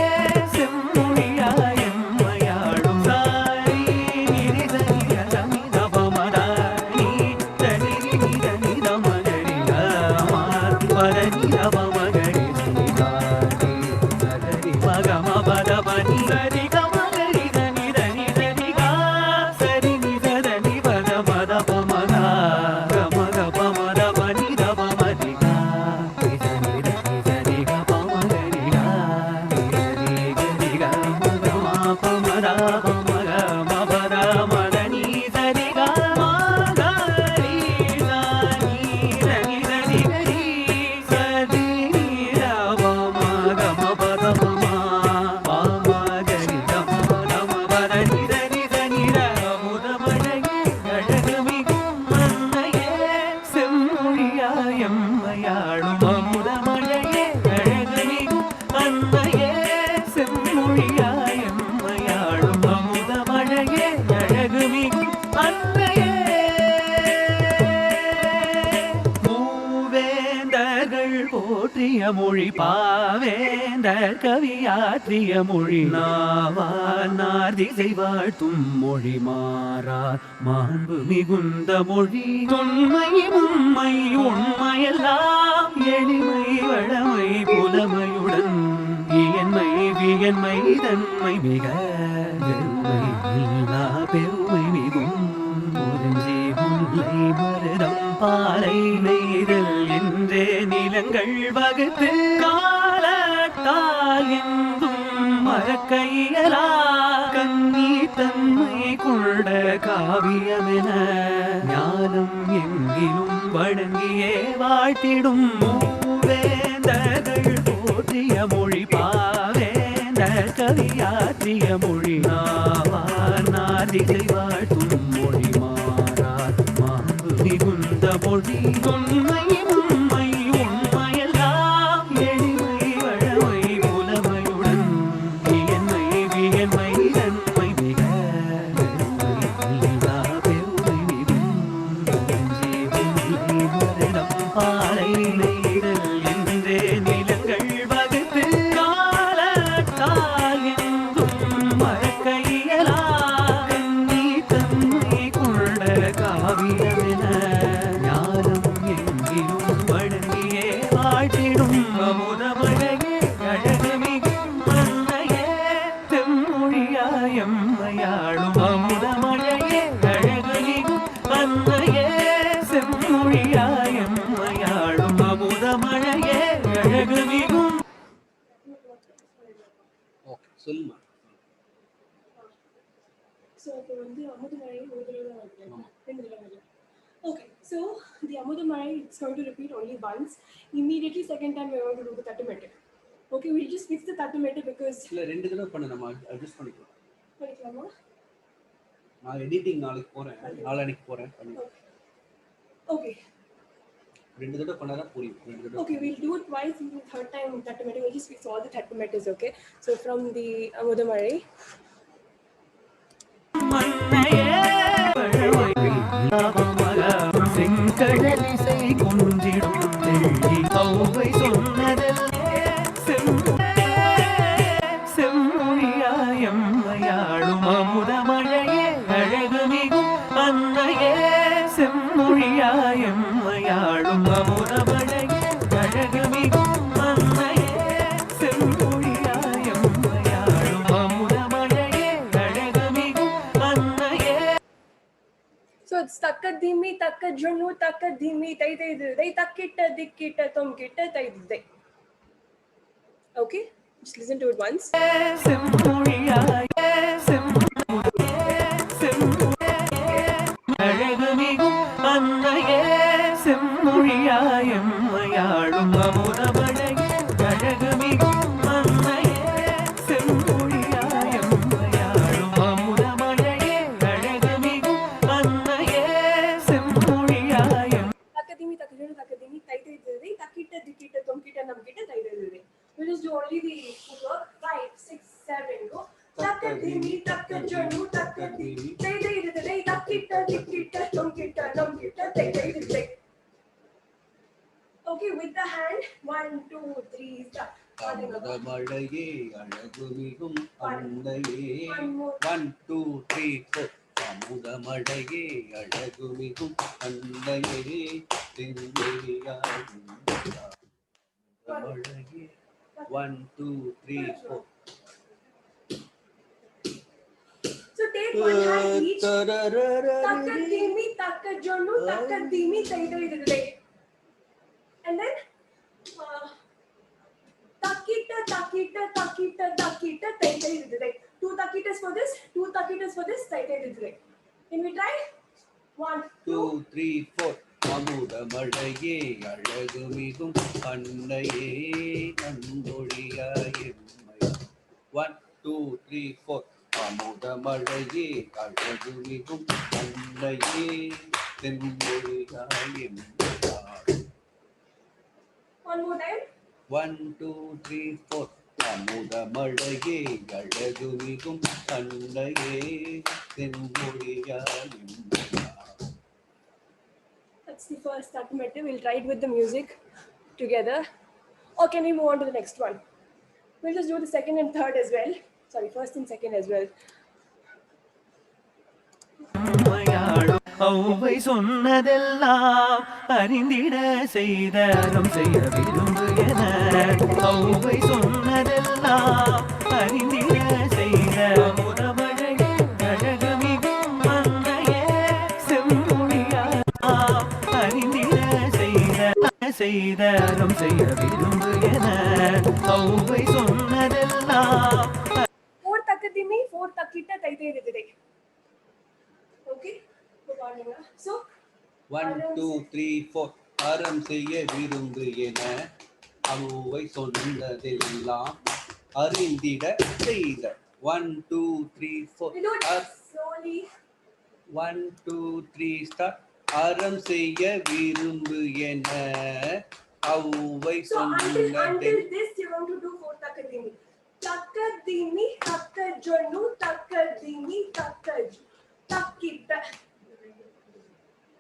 J: செம்மொழியாயம் மயாளும் சாரி நிரி தனி தமி தபமதா நீ தனி நிரி தமகரி மார் பரணி தபமகரி சிகாரி நகரி மகம பதபனி சரி கமகரி தனி தனி தனி கா சரி நி தனி பத பத பமதா கமக பமத பனி தபமதி கா தனி தனி தனி க பமகரி கா சரி கரி க மகம பமதா பமக மபத மதனி சரி க மகரி சனி தனி தனி கரி சரி நி தப மகம பத பம பாமகரி தம தம பதனி தனி தனி ர அமுதமழையே அழகுமிகும் மன்னையே செம்மொழியாயம் மயாளும் அமுதமழையே அழகுமிகும் மன்னையே செம்மொழியாயம் மயாளும் அமுதமழையே அழகுமிகும் மன்னையே மூவேந்தர்கள் போற்றிய மொழி பாவேந்தர் கவியாற்றிய மொழி நாவால் நார்திசை வாழ்த்தும் மொழி மாறா மாண்பு மிகுந்த மொழி தொன்மை உண்மை உண்மையெல்லாம் எளிமை வளமை புலமையுடன் இயன்மை வியன்மை தன்மை மிக வெறுமை இல்லா பெருமை மிகும் குறிஞ்சி முல்லை மருதம் பாலை நெய்தல் என்றே நிலங்கள் வகுத்து காலத்தால் எங்கும் மறக்கையலா கன்னி தன்மை கொண்ட காவியமென ஞானம் எங்கிலும் வழங்கியே வாழ்த்திடும் மூவேந்தர்கள் போற்றிய மொழி பாவேந்தர் கவியாற்றிய மொழி நாவார் நாதிசை வாழ்த்தும் மொழி மாறார் மாண்பு மிகுந்த மொழி தொன்மை உண்மை உண்மையெல்லாம் எளிமை வளமை புலமையுடன் இயன்மை வியன்மை தன்மை மிக வெறுமை இல்லா பெருமை மிகும் குறிஞ்சி முல்லை மருதம் பாலை நெய்தல் என்றே நிலங்கள் வகுத்து காலத்தால் எங்கும் மறக்கையலா கன்னி தன்மை கொண்ட காவியமென ஞானம் எங்கிலும் வழங்கியே வாழ்த்திடும் அமுதமழையே அழகுமிகும் மன்னையே செம்மொழியாயம் மயாளும் அமுதமழையே அழகுமிகும் மன்னையே செம்மொழியாயம் மயாளும் அமுதமழையே அழகுமிகும்.
D: ஓகே சொல்லுமா.
I: So இப்போ வந்து அமுதமழை ஒரு தடவை தான் வருது, ரெண்டு தடவை வருது. Okay, so the அமுதமழை it's going to repeat only once. Immediately second time we're going to do the தட்டுமெட்டு. Okay, we'll just fix the தட்டுமெட்டு because
D: இல்ல ரெண்டு தடவை பண்ண நம்ம அட்ஜஸ்ட் பண்ணிக்கலாம்.
I: பண்ணிக்கலாமா?
D: நான் எடிட்டிங் நாளைக்கு போறேன், நாளைக்கு போறேன் பண்ணி.
I: Okay.
D: ரெண்டு தடவை பண்ணாதான் புரியும். ரெண்டு தடவை.
I: Okay, we'll do it twice. And the third time, Tattametta, we'll just fix all the Tattamettas, okay? So from the Amudamazhai.
J: செங்கடலிசை கொஞ்சிடும் தெள்ளி Avvai செம்மொழியாயம்மையாளும் அமுதமழையே அழகுமிகும் அன்னையே செம்மொழியாயம்மையாளும் அமுதமழையே அழகுமிகும் அன்னையே செம்மொழியாயம்மையாளும் அமுதமழையே அழகுமிகும் அன்னையே.
I: So it's takka dhimi, takka junu, takka dhimi, tai tai dai, takkitta dikkitta tomkitta tai dai. Okay, just listen to it once.
J: அழகுமிகும் அன்னையே செம்மொழியாயம்மையாளும் அமுதமழையே அழகுமிகும் அன்னையே செம்மொழியாயம்மையாளும் அமுதமழையே அழகுமிகும் அன்னையே செம்மொழியாயம்.
I: Takka dhimi, takka junu, takka dhimi, tai tai dai, takkitta dikkitta tomkitta namkitta tai dai. We'll just do only the footwork. 5, 6, 7, go. Takka dhimi, takka junu, takka dhimi, tai tai dai, takkitta dikkitta tomkitta namkitta tai tai dai. Okay, with the hand, 1, 2, 3, start.
D: அமுதமழையே அழகுமிகும் அன்னையே. 1, 2, 3, 4. அமுதமழையே அழகுமிகும் அன்னையே செங்கொழியாயும் அமுதமழையே. 1, 2, 3, 4.
I: So take one hand each. Takka dhimi, takka junu, takka dhimi, tai tai dai. And then takkitta, takkitta, takkitta, takkitta, tai tai dai. 2 takkitas for this, 2 takkitas for this, tai tai dai. Can we try? 1,
D: 2, 3, 4. அமுதமழையே அழகுமிகும் அன்னையே நந்தொழியாயம்மையா. 1, 2, 3, 4. அமுதமழையே அழகுமிகும் அன்னையே செம்மொழியாயம்மையா.
I: one more time.
D: 1, 2, 3, 4. அமுதமழையே அழகுமிகும் அன்னையே செம்மொழியாயம்மையா.
I: That's the first Tattametta. We'll try it with the music together. Or can we move on to the next one? We'll just do the second and third as well. Sorry, first and second as well.
J: Avvai சொன்னதெல்லாம் அறிந்திட செய்தரம் செய்ய விரும்பு என ஔவை சொன்னதெல்லாம் அறிந்திட செய்த அமுதமழையே அழகுமிகும் அன்னையே செம்மொழியாம் அறிந்திட செய்தரம் செய்ய விரும்பு என ஔவை சொன்னதெல்லாம்.
I: 4 takka dhimi, 4 takkitta tai tai dai. Okay. So
D: 1, 2, 3, 4. அறம் செய்ய விரும்பு என ஔவை சொன்னதெல்லாம் அறிந்திட செய்த. 1, 2, 3, 4.
I: we do it slowly.
D: 1, 2, 3, start. அறம் செய்ய விரும்பு என ஔவை
I: So until
D: சொன்னதெல்லாம்.
I: this you want to do 4 takka dhimi. Takka dhimi, takka junu, takka dhimi, takka takkitta.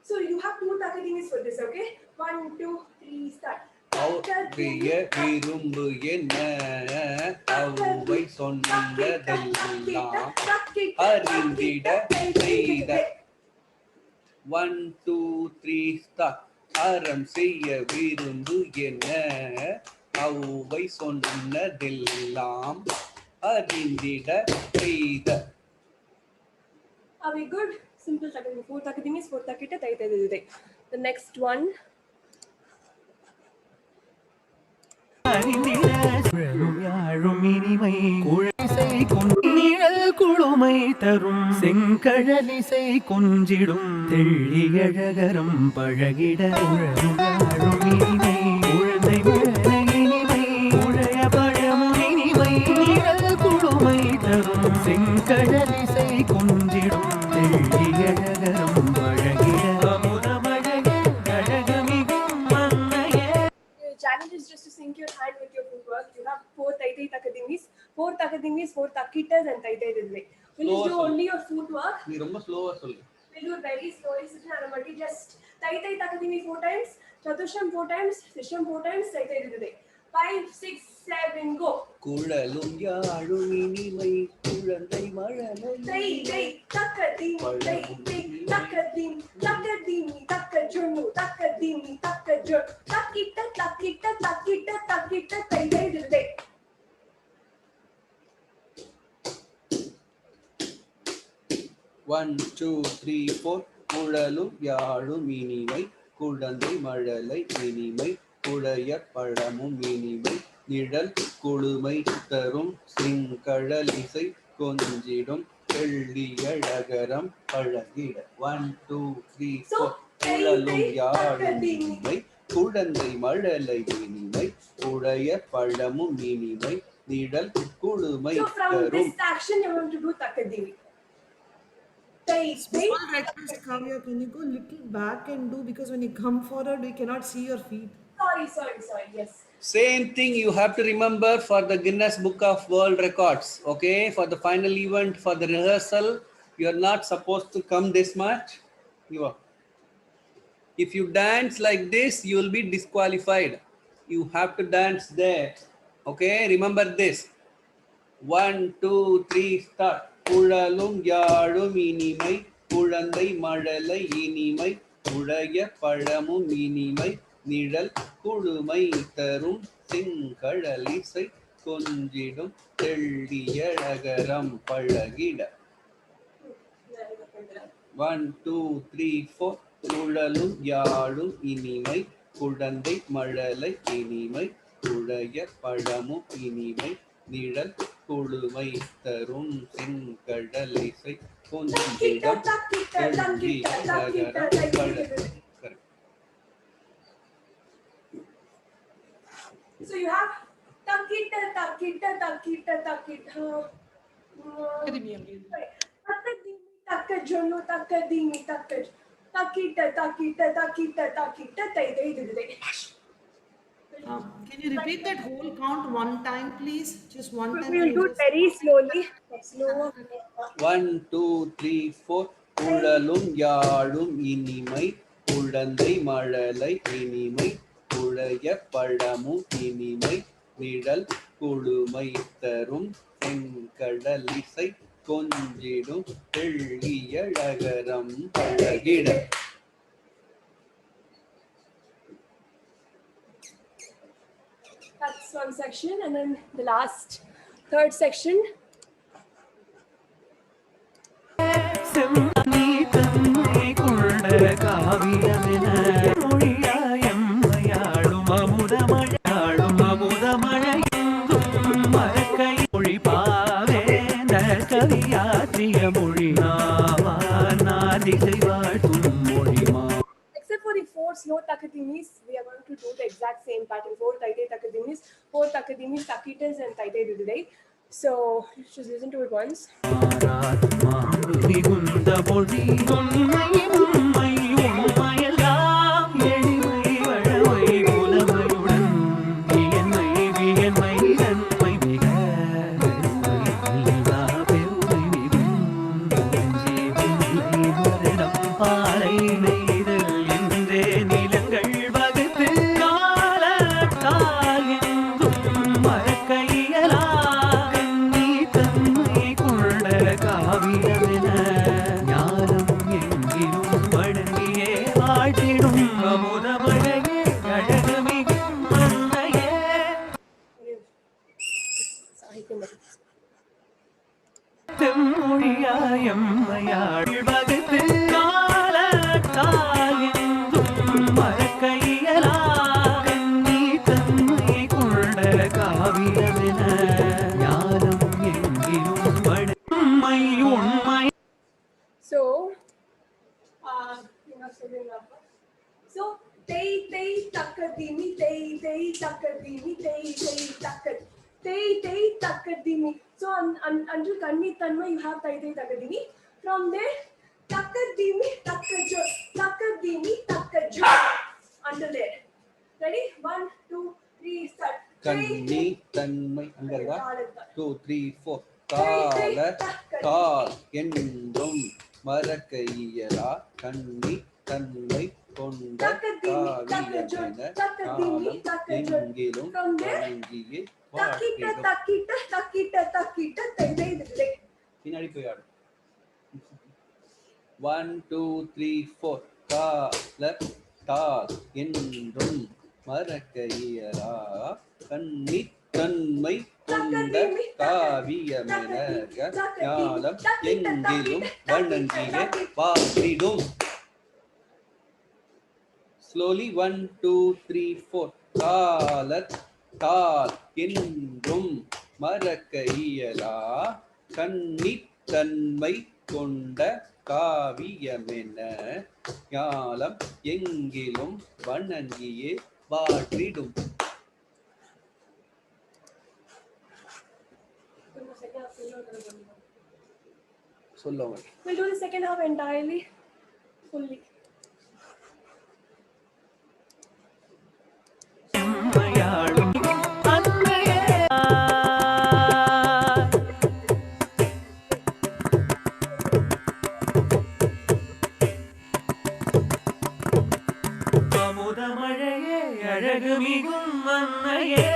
I: So you have 2 takka dhimis for this, okay? 1, 2, 3, start.
D: செய்ய விரும்பு என ஔவை சொன்னதெல்லாம் அறிந்திட செய்த. 1, 2, 3, start. அறம் செய்ய விரும்பு என ஔவை சொன்னதெல்லாம் அறிந்திட செய்த.
I: Are we good? Simple takka dhimi. 4 takka dhimis, 4 takkitta tai tai dai. The next one.
J: யாழும் இனிமை குழிசை நிழல் குழுமை தரும் செங்கழலிசை கொஞ்சிடும் தெள்ளியழகரம் பழகிட யாழும் இனிமை குழந்தை இனிமை உழைய பழமும் இனிமை நிழல் குழுமை தரும் செங்கழலிசை கொஞ்சிடும் தெள்ளியழகரம் பழகிட அமுதமழகே அழகுமிகும்
I: takadimis, 4 takitas and taitai didle. Will you do only your footwork?
D: நீ ரொம்ப ஸ்லோவா சொல்லு.
I: We'll do it very slowly. Sit just taitai takadimi 4 times, chatusham 4 times, sisham 4 times, taitai didle. 5, 6, 7, go.
D: குழலும் யாழும் இனிமை குழந்தை மழலை
I: Tay, tay, takadim, tay, tay, takadim, takadimi, takajunu, takadimi, takajun, takita, takita, takita, takita, taitai didle.
D: One, two, three, four. குழலும் யாழும் இனிமை குழந்தை மழலை இனிமை குழைய பழமும் இனிமை நிழல் குளுமை தரும் சிங்கழல் இசை கொஞ்சிடும் வெள்ளியழகரம் பழகிட. 1, 2, 3, 4. குழலும் யாழும் இனிமை குழந்தை மழலை இனிமை குழைய பழமும் இனிமை நிழல் குளுமை
I: So from
D: தரும்.
I: this action, you're going to do takadimi.
E: Small request, Kavya, can you go little back and do, because when you come forward, we cannot see your feet.
I: Sorry, yes.
D: Same thing you have to remember for the Guinness Book of World Records. Okay, for the final event, for the rehearsal, you are not supposed to come this much. You are. If you dance like this, you will be disqualified. You have to dance there. Okay, remember this. 1, 2, 3, start. குழலும் யாழும் இனிமை குழந்தை மழலை இனிமை குழைய பழமும் இனிமை நிழல் குளுமை தரும் சிங்கழல் இசை கொஞ்சிடும் தெள்ளியழகரம் பழகிட. 1, 2, 3, 4. குழலும் யாழும் இனிமை குழந்தை மழலை இனிமை குழைய பழமும் இனிமை நிழல் குளுமை தரும் சிங்கழல் இசை கொஞ்சிடம் தெள்ளியழகரம் பழகிட.
I: So you have takita, takita, takita, takita. Takadimi, takajunu, takadimi, takaj. Takita, takita, takita, takita, taitai didle.
E: Can you repeat that whole count one time, please? Just one time.
I: We'll do it very slowly. Slower.
D: 1, 2, 3, 4. குழலும் யாழும் இனிமை குழந்தை மழலை இனிமை குழைய பழமும் இனிமை நிழல் குளுமை தரும் செங்கடல் இசை கொஞ்சிடும் தெள்ளியழகரம் பழகிட.
I: That's one section, and then the last, third section.
J: Chemmani தன்மை கொண்ட காவியமென மொழியாயம்மையாளும் அமுதமழையாளும் அமுதமழையெங்கும் மறக்கை மொழிபாவேந்த கவியாற்றிய மொழி நாதிசை வாழ்த்தும் மொழிமா.
I: Except for the 4 slow takadimis, we are going to do the exact same pattern. 4 taitai takadimis, 4 takadimis, takitas, and taitai didle. So just listen to it once.
J: மிகுந்த மொழி உண்மை உண்மை உண்மையெல்லாம் எளிமை வழமை புலமையுடன் வியன்மை வியன்மை நன்மை மிக பெருமை பெருமை மிகும் பாலை நெய்தல் என்றே நிலங்கள் வகுத்து காலத்தால் எங்கும் மறக்கையலா கண்ணி தன்மை கொண்ட காவியமென ஞானம் எங்கிலும் வழங்கியே வாழ்த்திடும் அமுதமழையே அழகுமிகும் அன்னையே. தெம்மொழியாயம்மையாள் வகுத்து காலத்தால் எங்கும் மறக்கையலா கண்ணி தன்மை கொண்ட காவியமென ஞானம் எங்கிலும் உண்மை உண்மை.
I: So, so tei tei takadimi, tei tei takadimi, tei tei takad, tei tei takadimi. So until kanni tanma you have tei tei takadimi. From there, takadimi, takajo, takadimi, takajo. Until there. Ready? 1, 2, 3, start.
D: கண்ணி தன்மை அங்க இருக்கா? 2, 3, 4. கால தால் என்றும் மறக்க இயலா கண்ணி தன்மை கொண்ட காவியமென காலம் எங்கிலும் வணங்கியே பின்னாடி போய் ஆடு 1 2 3 4 கால தால் என்றும் மறக்க இயலா கண்ணி தன்மை கொண்ட காவியமென ஞானம் எங்கிலும் வணங்கியே பாடிடும். Slowly 1 2 3 4 காலத் தால் என்றும் மறக்க இயலா கண்ணித் தன்மை கொண்ட காவியமென ஞானம் எங்கிலும் வணங்கியே வாற்றிடும். சொல்லுங்க.
I: We'll do the second half entirely, fully.
J: அமுதமழையே அழகு மிகும் மன்னையே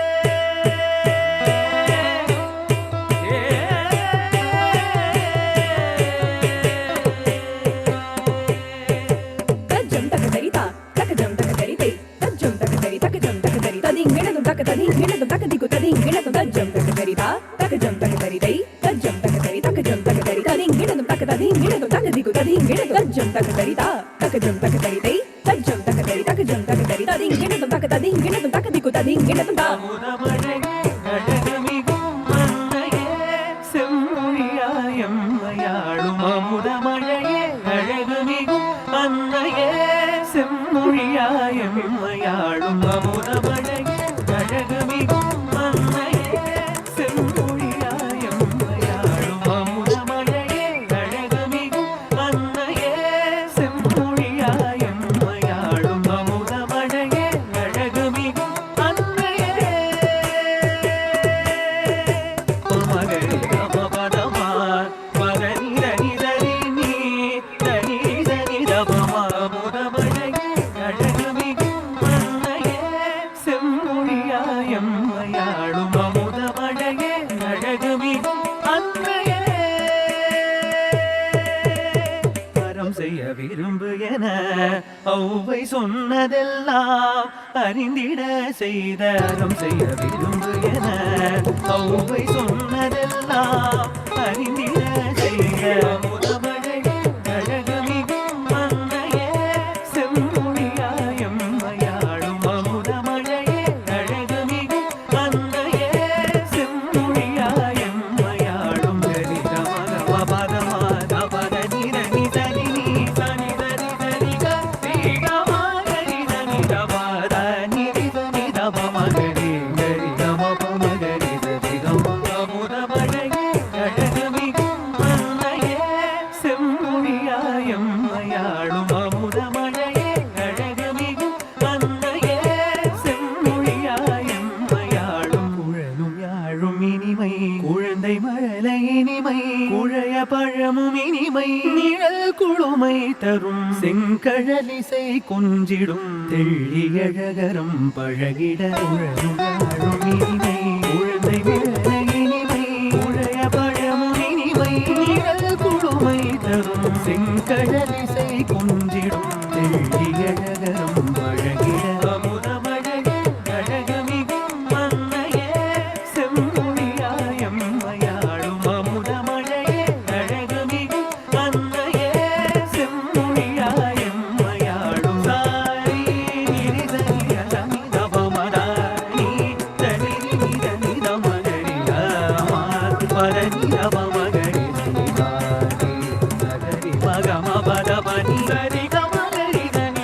J: ஒளவை சொன்னதெல்லாம் அறிந்திட செய்தரம் செய்ய விரும்பு என ஒளவை சொன்னதெல்லாம் அறிந்திட செய்த அமுதமழையே அழகமிகும் மன்னையே செம்மொழியாயம் மயாளும் அமுதமழையே அழகமிகும் மன்னையே செம்மொழியாயம் மயாளும் குழந்தை மழலை இனிமை குழைய பழமும் இனிமை நிழல் குழுமை தரும் செங்கழலிசை கொஞ்சிடும் தெள்ளியழகரம் பழகிட குழலும் யாழும் இனிமை குழந்தை மழலை இனிமை குழைய பழமும் இனிமை நிழல் குழுமை தரும் செங்கழலிசை கொஞ்சிடும் தெள்ளியழகரம் பழகிட அமுதமழகே அழகமிகும் மன்னையே செம்மொழியாயம் மயாளும் அமுதமழையே அழகமிகும் மன்னையே செம்மொழியாயம் மயாளும் சாரி நிரிதனிய சமிதபமதானி தனிரி நிதனித மகரியா பரணி அவமகரி சுதாரி சகரி மகம பதபனி சரி கமகரி தனி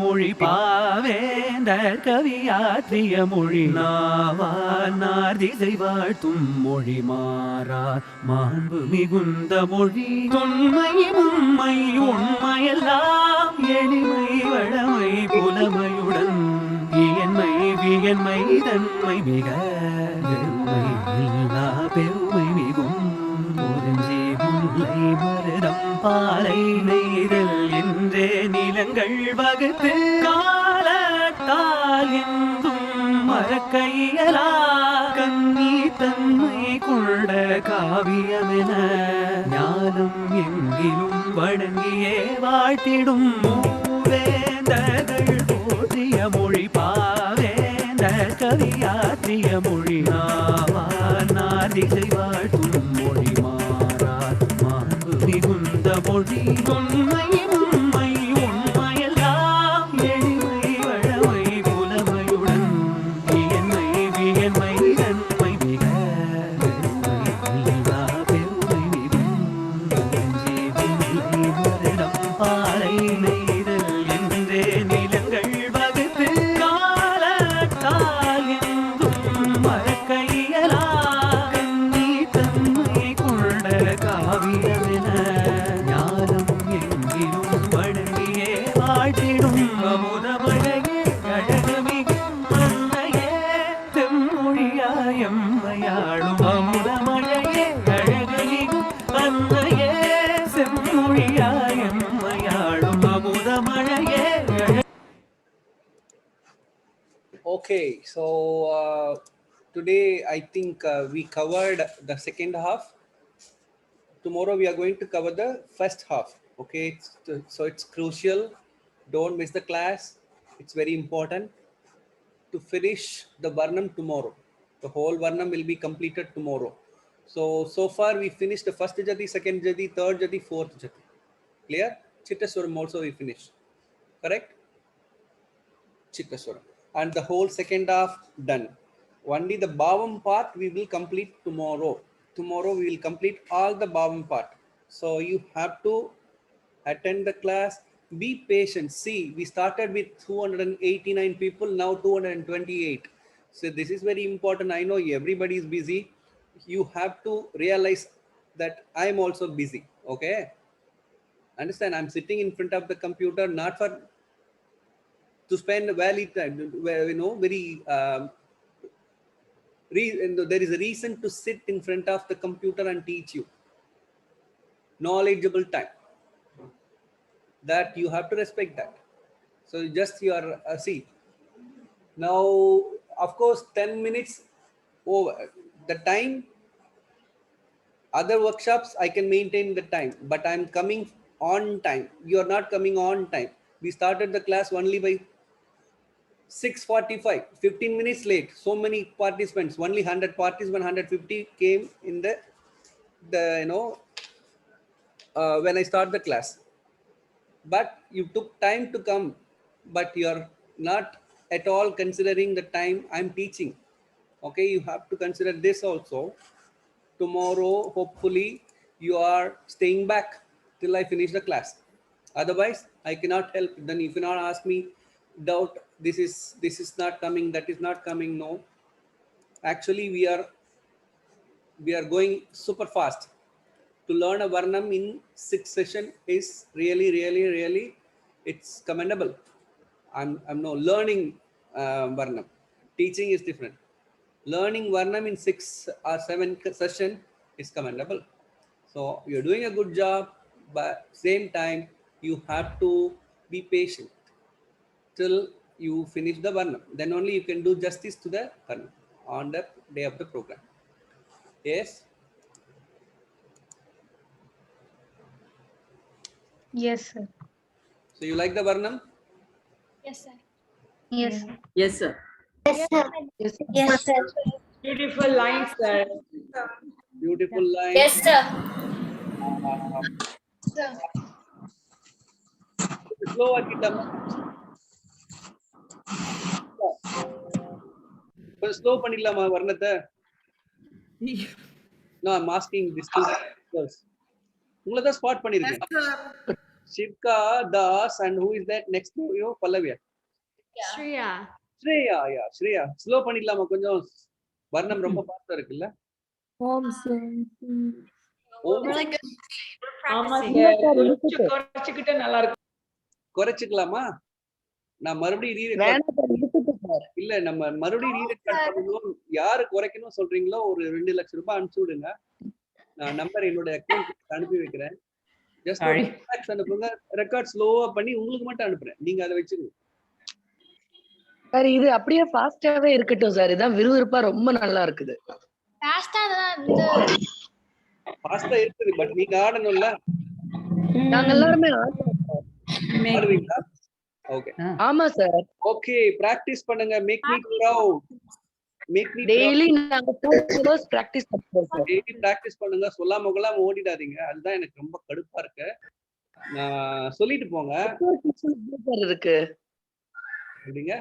J: மொழி பாவேந்தர் கவியாற்றிய மொழி நாவானார் திசை வாழ்த்தும் மொழி மாறார் மாண்பு மிகுந்த மொழி தொன்மை உண்மை உண்மையெல்லாம் எளிமை வளமை புலமையுடன் இயன்மை வியன்மை தன்மை மிக பெருமை இல்லா பெருமை மிகும் குறிஞ்சி முல்லை மருதம் பாலை நெய்தல் என்றே நிலங்கள் வகுத்து காலத்தால் என்றும் மறக்கையலா கன்னி தன்மை கொண்ட காவியமென ஞானம் எங்கிலும் வழங்கியே வாழ்த்திடும் மூவேந்தர்கள் போற்றிய மொழி பாவேந்தர் கவியாற்றிய மொழி நாவானார் திசை வாழ்த்தும் மொழி மாறார் மாண்பு மிகுந்த மொழி உண்மை உண்மை உண்மையெல்லாம் எளிமை வளமை புலமையுடன் இயன்மை வியன்மை தன்மை மிக பெருமை இல்லா பெருமை மிகும் குறிஞ்சி முல்லை மருதம் பாலை நெய்தல் என்றே நிலங்கள் வகுத்து காலத்தால் என்றும் மறக்கையலா கன்னி தன்மை கொண்ட காவியமென ஞானம் எங்கிலும் வழங்கியே வாழ்த்திடும் அமுதமழையே அழகுமிகும் அன்னையே செம்மொழியாயம்மையாளும் அமுதமழையே அழகுமிகும் அன்னையே செம்மொழியாயம்மையாளும் அமுதமழையே
D: Okay, so today I think we covered the second half. Tomorrow we are going to cover the first half. Okay, so it's crucial. Don't miss the class. It's very important to finish the Varnam tomorrow. The whole Varnam will be completed tomorrow. So far we finished the first Jati, second Jati, third Jati, fourth Jati. Clear? Chittaswaram also we finished. Correct? Chittaswaram. And the whole second half done. Only the Bhavam part we will complete tomorrow. Tomorrow we will complete all the Bhavam part. So you have to attend the class. Be patient. See, we started with 289 people, now 228. So this is very important. I know everybody is busy. You have to realize that I am also busy. Okay? Understand? I'm sitting in front of the computer not for to spend value time, very there is a reason to sit in front of the computer and teach you knowledgeable time, that you have to respect that. So just your see now, of course 10 minutes over the time. Other workshops I can maintain the time, but I'm coming on time. You are not coming on time. We started the class only by 6:45, 15 minutes late. So many participants, only 100 participants, 150 came in the when I start the class. But you took time to come, but you're not at all considering the time I'm teaching. Okay, you have to consider this also. Tomorrow, hopefully, you are staying back till I finish the class. Otherwise, I cannot help. Then if you not ask me, doubt, this is not coming, that is not coming. No, actually we are going super fast. To learn a Varnam in 6 sessions is really it's commendable. I'm no learning Varnam. Teaching is different. Learning Varnam in 6 or 7 sessions is commendable. So you're doing a good job, but same time you have to be patient till you finish the Varnam. Then only you can do justice to the Varnam on the day of the program. Yes?
H: Yes, sir.
D: So you like the Varnam?
H: Yes, sir. Yes, sir.
N: Yes, sir.
F: Yes, sir. Yes, sir.
N: Beautiful lines, sir.
D: Beautiful line.
F: Yes, sir.
D: Slow ஆக்கிட்டமா. கொஞ்சம் ஸ்லோ பண்ணிடலாமா வர்ணத்தை? No, I'm asking this two girls. உங்களை தான் ஸ்பாட் பண்ணிருக்கேன். Shivka, Das, and who is that next to you? Pallavi.
C: Shreya.
D: Shreya, yeah, Shreya. Slow பண்ணிடலாமா கொஞ்சம்? வர்ணம் ரொம்ப ஃபாஸ்டா இருக்குல்ல?
C: Om Sir.
D: Om.
N: ஆமா சார் கொஞ்சம் குறைச்சிக்கிட்டே நல்லா இருக்கும்.
D: குறைச்சிக்கலாமா? நான் மறுபடியும் இல்ல நம்ம மறுபடியும் ரீரெக்கார்ட் பண்ணணும். யாரு குறைக்கணும் சொல்றீங்களோ ஒரு 2 லட்சம் ரூபாய் அனுப்பிச்சு விடுங்க. நான் நம்பர் என்னோட அக்கவுண்ட் அனுப்பி வைக்கிறேன். ஜஸ்ட் அனுப்புங்க. ரெக்கார்ட் ஸ்லோவா பண்ணி உங்களுக்கு மட்டும் அனுப்புறேன். நீங்க அதை வச்சுக்கோங்க.
O: சார் இது அப்படியே ஃபாஸ்டாவே இருக்கட்டும் சார். இதான் விறுவிறுப்பா ரொம்ப நல்லா இருக்குது.
C: ஃபாஸ்டா
D: இருக்குது பட் நீங்க ஆடணும்ல.
O: நாங்க எல்லாரும்
D: ஆடுவீங்களா? ஓகே.
O: ஆமா சார்.
D: ஓகே, பிராக்டீஸ் பண்ணுங்க. Make me proud. Make me
O: daily நாங்க 2 hours பிராக்டீஸ் பண்றோம் சார்.
D: டெய்லி பிராக்டீஸ் பண்ணுங்க. சொல்லாம கொள்ளாம ஓடிடாதீங்க. அதுதான் எனக்கு ரொம்ப கடுப்பா இருக்கு. நான் சொல்லிட்டு போங்க.
O: இருக்கு.
D: அப்படிங்க.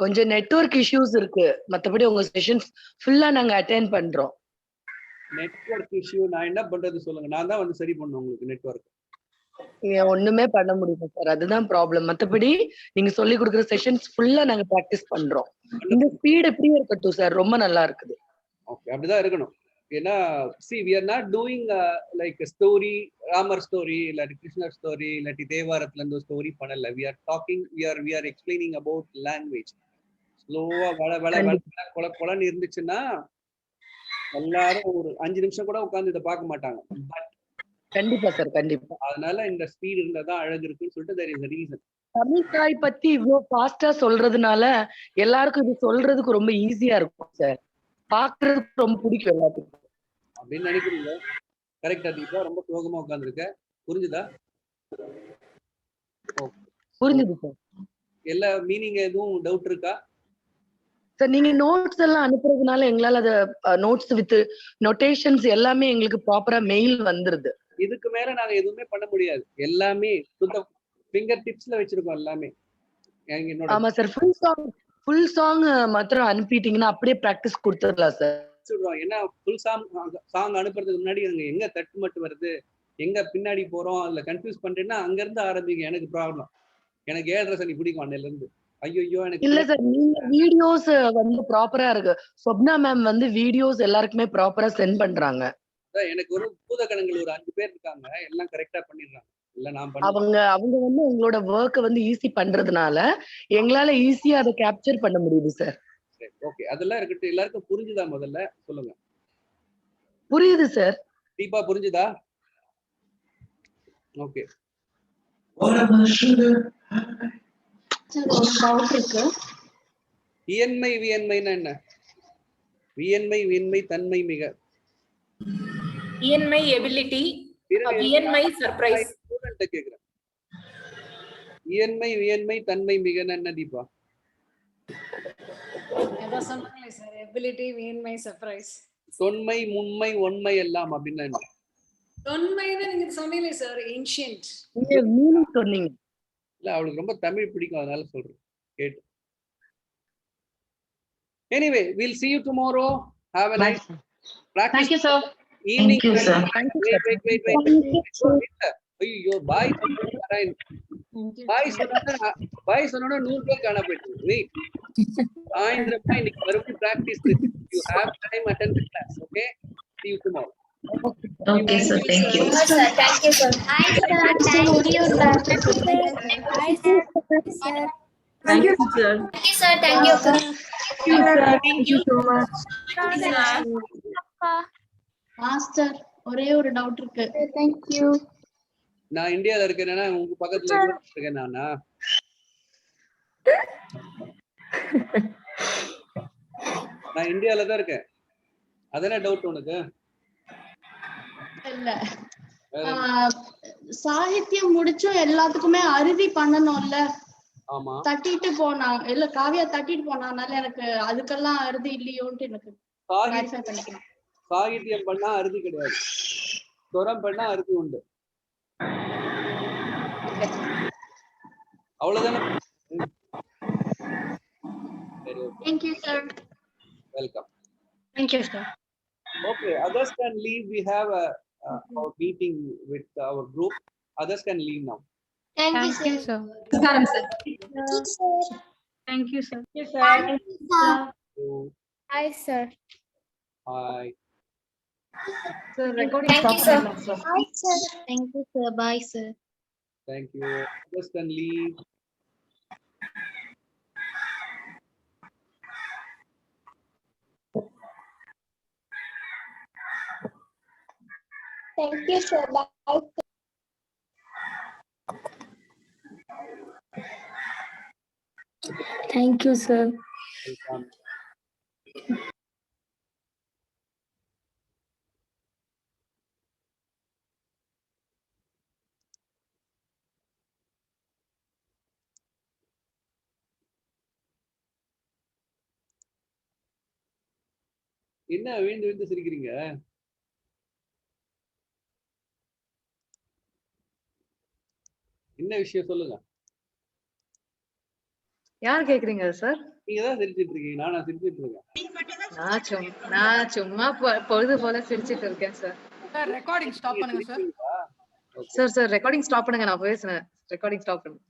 O: கொஞ்சம் நெட்வொர்க் இஷ்யூஸ் இருக்கு. மத்தபடி உங்க செஷன்ஸ் ஃபுல்லா நாங்க அட்டெண்ட் பண்றோம்.
D: நெட்வொர்க் இஷ்யூ நான் என்ன பண்றது சொல்லுங்க. நான் தான் வந்து சரி பண்ணணும் உங்களுக்கு நெட்வொர்க்.
O: நீங்க ஒண்ணுமே பண்ண முடியல சார். அதுதான் ப்ராப்ளம். மத்தபடி நீங்க சொல்லி கொடுக்குற செஷன்ஸ் ஃபுல்லா நாங்க பிராக்டிஸ் பண்றோம். இந்த ஸ்பீட் எப்படியே இருக்கட்டும் சார். ரொம்ப நல்லா இருக்குது.
D: ஓகே, அப்படிதான் இருக்கணும். ஏன்னா see we are not doing like a story, Ramar story இல்லாட்டி கிருஷ்ணர் ஸ்டோரி இல்லாட்டி தேவாரத்துல இருந்து ஸ்டோரி பண்ணல. we are talking, we are explaining about language. ஸ்லோவா வள கொலன்னு இருந்துச்சுன்னா எல்லாரும் ஒரு 5 நிமிஷம் கூட உட்கார்ந்து இதை பார்க்க மாட்டாங்க.
O: கண்டிப்பா சார், கண்டிப்பா.
D: அதனால இந்த ஸ்பீட் இருந்தாதான் அழகு இருக்குன்னு சொல்லிட்டு there is a reason.
O: தமிழ்தாய் பத்தி இவ்வளவு ஃபாஸ்டா சொல்றதுனால எல்லாருக்கும் இது சொல்றதுக்கு ரொம்ப ஈஸியா இருக்கும் சார். பாக்குறதுக்கு ரொம்ப பிடிக்கும் எல்லாத்துக்கும்
D: அப்படின்னு நினைக்கிறீங்க. கரெக்டா தீபா? ரொம்ப சோகமா உட்கார்ந்துருக்க. புரிஞ்சுதா?
O: புரிஞ்சுது சார்.
D: எல்லா மீனிங் எதுவும் டவுட் இருக்கா
O: சார்? நீங்க நோட்ஸ் எல்லாம் அனுப்புறதுனால எங்களால அத நோட்ஸ் வித் நோட்டேஷன்ஸ் எல்லாமே எங்களுக்கு ப்ராப்பரா மெயில் வந்துருது.
D: இதுக்கு மேல நாங்க எதுவுமே பண்ண முடியாது. எல்லாமே ஃபிங்கர் டிப்ஸ்ல வச்சிருக்கோம் எல்லாமே.
O: ஆமா சார். ஃபுல் சாங் மாத்திரம் அனுப்பிட்டீங்கன்னா அப்படியே பிராக்டிஸ் கொடுத்துடலாம் சார்.
D: ஏன்னா ஃபுல் சாங் அனுப்புறதுக்கு முன்னாடி எங்க தட்டு மட்டும் வருது, எங்க பின்னாடி போறோம், அதுல கன்ஃபியூஸ் பண்றேன்னா அங்க இருந்து ஆரம்பிங்க. எனக்கு ப்ராப்ளம். எனக்கு 7:30 சனி பிடிக்கும் அன்னையில இருந்து. ஐயோ எனக்கு
O: இல்ல சார், நீங்க வீடியோஸ் வந்து ப்ராப்பரா இருக்கு. சொப்னா மேம் வந்து வீடியோஸ் எல்லாருக்குமே ப்ராப்பரா சென்ட் பண்றாங்க.
D: எனக்கு ஒரு பூதகணங்கள் ஒரு 5 பேர் இருக்காங்க. எல்லாம் கரெக்டா பண்ணிடுறாங்க. இல்ல நான்
O: அவங்க வந்து உங்களோட ஒர்க்க வந்து ஈஸி பண்றதுனால எங்களால ஈஸியா அதை கேப்சர் பண்ண முடியுது சார்.
D: ஓகே, அதெல்லாம் இருக்கட்டும். எல்லாருக்கும் புரிஞ்சுதா? முதல்ல சொல்லுங்க.
O: புரியுது சார்.
D: தீபா புரிஞ்சுதா? ஓகே. இயன்மை வியன்மைன்னா என்ன? வியன்மை தன்மை மிக.
P: இயன்மை எபிலிட்டி, வியன்மை சர்ப்ரைஸ்.
D: ஸ்டூடண்ட்ட கேக்குறேன். இயன்மை தன்மை மிகன்னா என்ன தீபா?
P: ஏதோ சொன்னாங்களே சார், எபிலிட்டி, வியன்மை, சர்ப்ரைஸ்.
D: தொன்மை, முன்மை, ஒன்மை எல்லாம் அப்படின்னா என்ன?
P: தொன்மைன்னு நீங்க சொன்னீங்களே சார், ஏன்ஷியன்ட்.
O: நீங்க மீனிங் சொன்னீங்க.
D: இல்ல அவளுக்கு ரொம்ப தமிழ் பிடிக்கும் அதனால சொல்றேன். கேட்டு. Anyway, we'll see you tomorrow. Have a nice practice.
P: Thank you sir.
D: Evening.
P: Thank you sir.
D: Wait. ஐயோ பாய் சொல்றேன். பாய் சொன்னா 100 பேர் காண போயிட்டு. வெயிட். ஆயிரமா இன்னைக்கு மறுபடியும் practice. You have time, attend the class. Okay? See you tomorrow.
P: Okay sir, thank you.
F: Thank you sir. Hi sir. Thank you sir. Hi sir.
N: Thank you sir.
F: Thank you sir. Thank you sir.
N: Thank you so much.
C: Master ஒரே ஒரு டவுட் இருக்கு. Thank you.
D: நான் இந்தியால இருக்கேன்னா உங்க பக்கத்துல இருக்கேன் நானா? நான் இந்தியால தான் இருக்கேன். அதென்ன டவுட் உனக்கு?
C: இல்ல. சாகித்யம் முடிச்சும் எல்லாத்துக்குமே அறுதி பண்ணணும்ல.
D: ஆமா.
C: தட்டிட்டு போனா இல்ல காவியா தட்டிட்டு போனானால எனக்கு அதுக்கெல்லாம் அறுதி இல்லையோன்னு எனக்கு கிளாரிஃபை பண்ணிக்கணும்.
D: சாகித்யம் பண்ணா அறுதி கிடையாது. சுரம் பண்ணா அறுதி உண்டு. அவ்வளவுதானே?
C: Thank you sir.
D: Welcome.
C: Thank you sir.
D: Okay, others can leave. We have our meeting with our group. Others can leave now.
F: Thank you,
C: Thank you,
F: sir.
C: sir.
F: Thank you, sir.
C: Thank you, sir.
F: Thank you, sir.
D: So,
F: Hi, sir.
D: hi.
B: Sir, recording
F: Thank
B: stop
F: you, sir.
B: பண்ணிடலாம் sir.
F: Hi, sir. Thank you, sir. Bye, sir.
D: Thank you. Others can leave.
F: Thank you, sir. Bye. Thank you, sir.
D: Welcome. என்ன விழுந்து விழுந்து சிரிக்கிறீங்க? என்ன விஷயம் சொல்லுங்க.
B: யார் கேக்குறீங்க சார்?
D: நீங்க தான் சிரிச்சிட்டு இருக்கீங்க. நானா சிரிச்சிட்டு இருக்கேன்?
B: நான் சும்மா பொழுது போல சிரிச்சிட்டு இருக்கேன் சார்.
A: Sir, recording stop பண்ணுங்க sir.
B: சார் ரெக்கார்டிங் ஸ்டாப் பண்ணுங்க, நான் பேசுறேன். ரெக்கார்டிங் ஸ்டாப் பண்ணுங்க.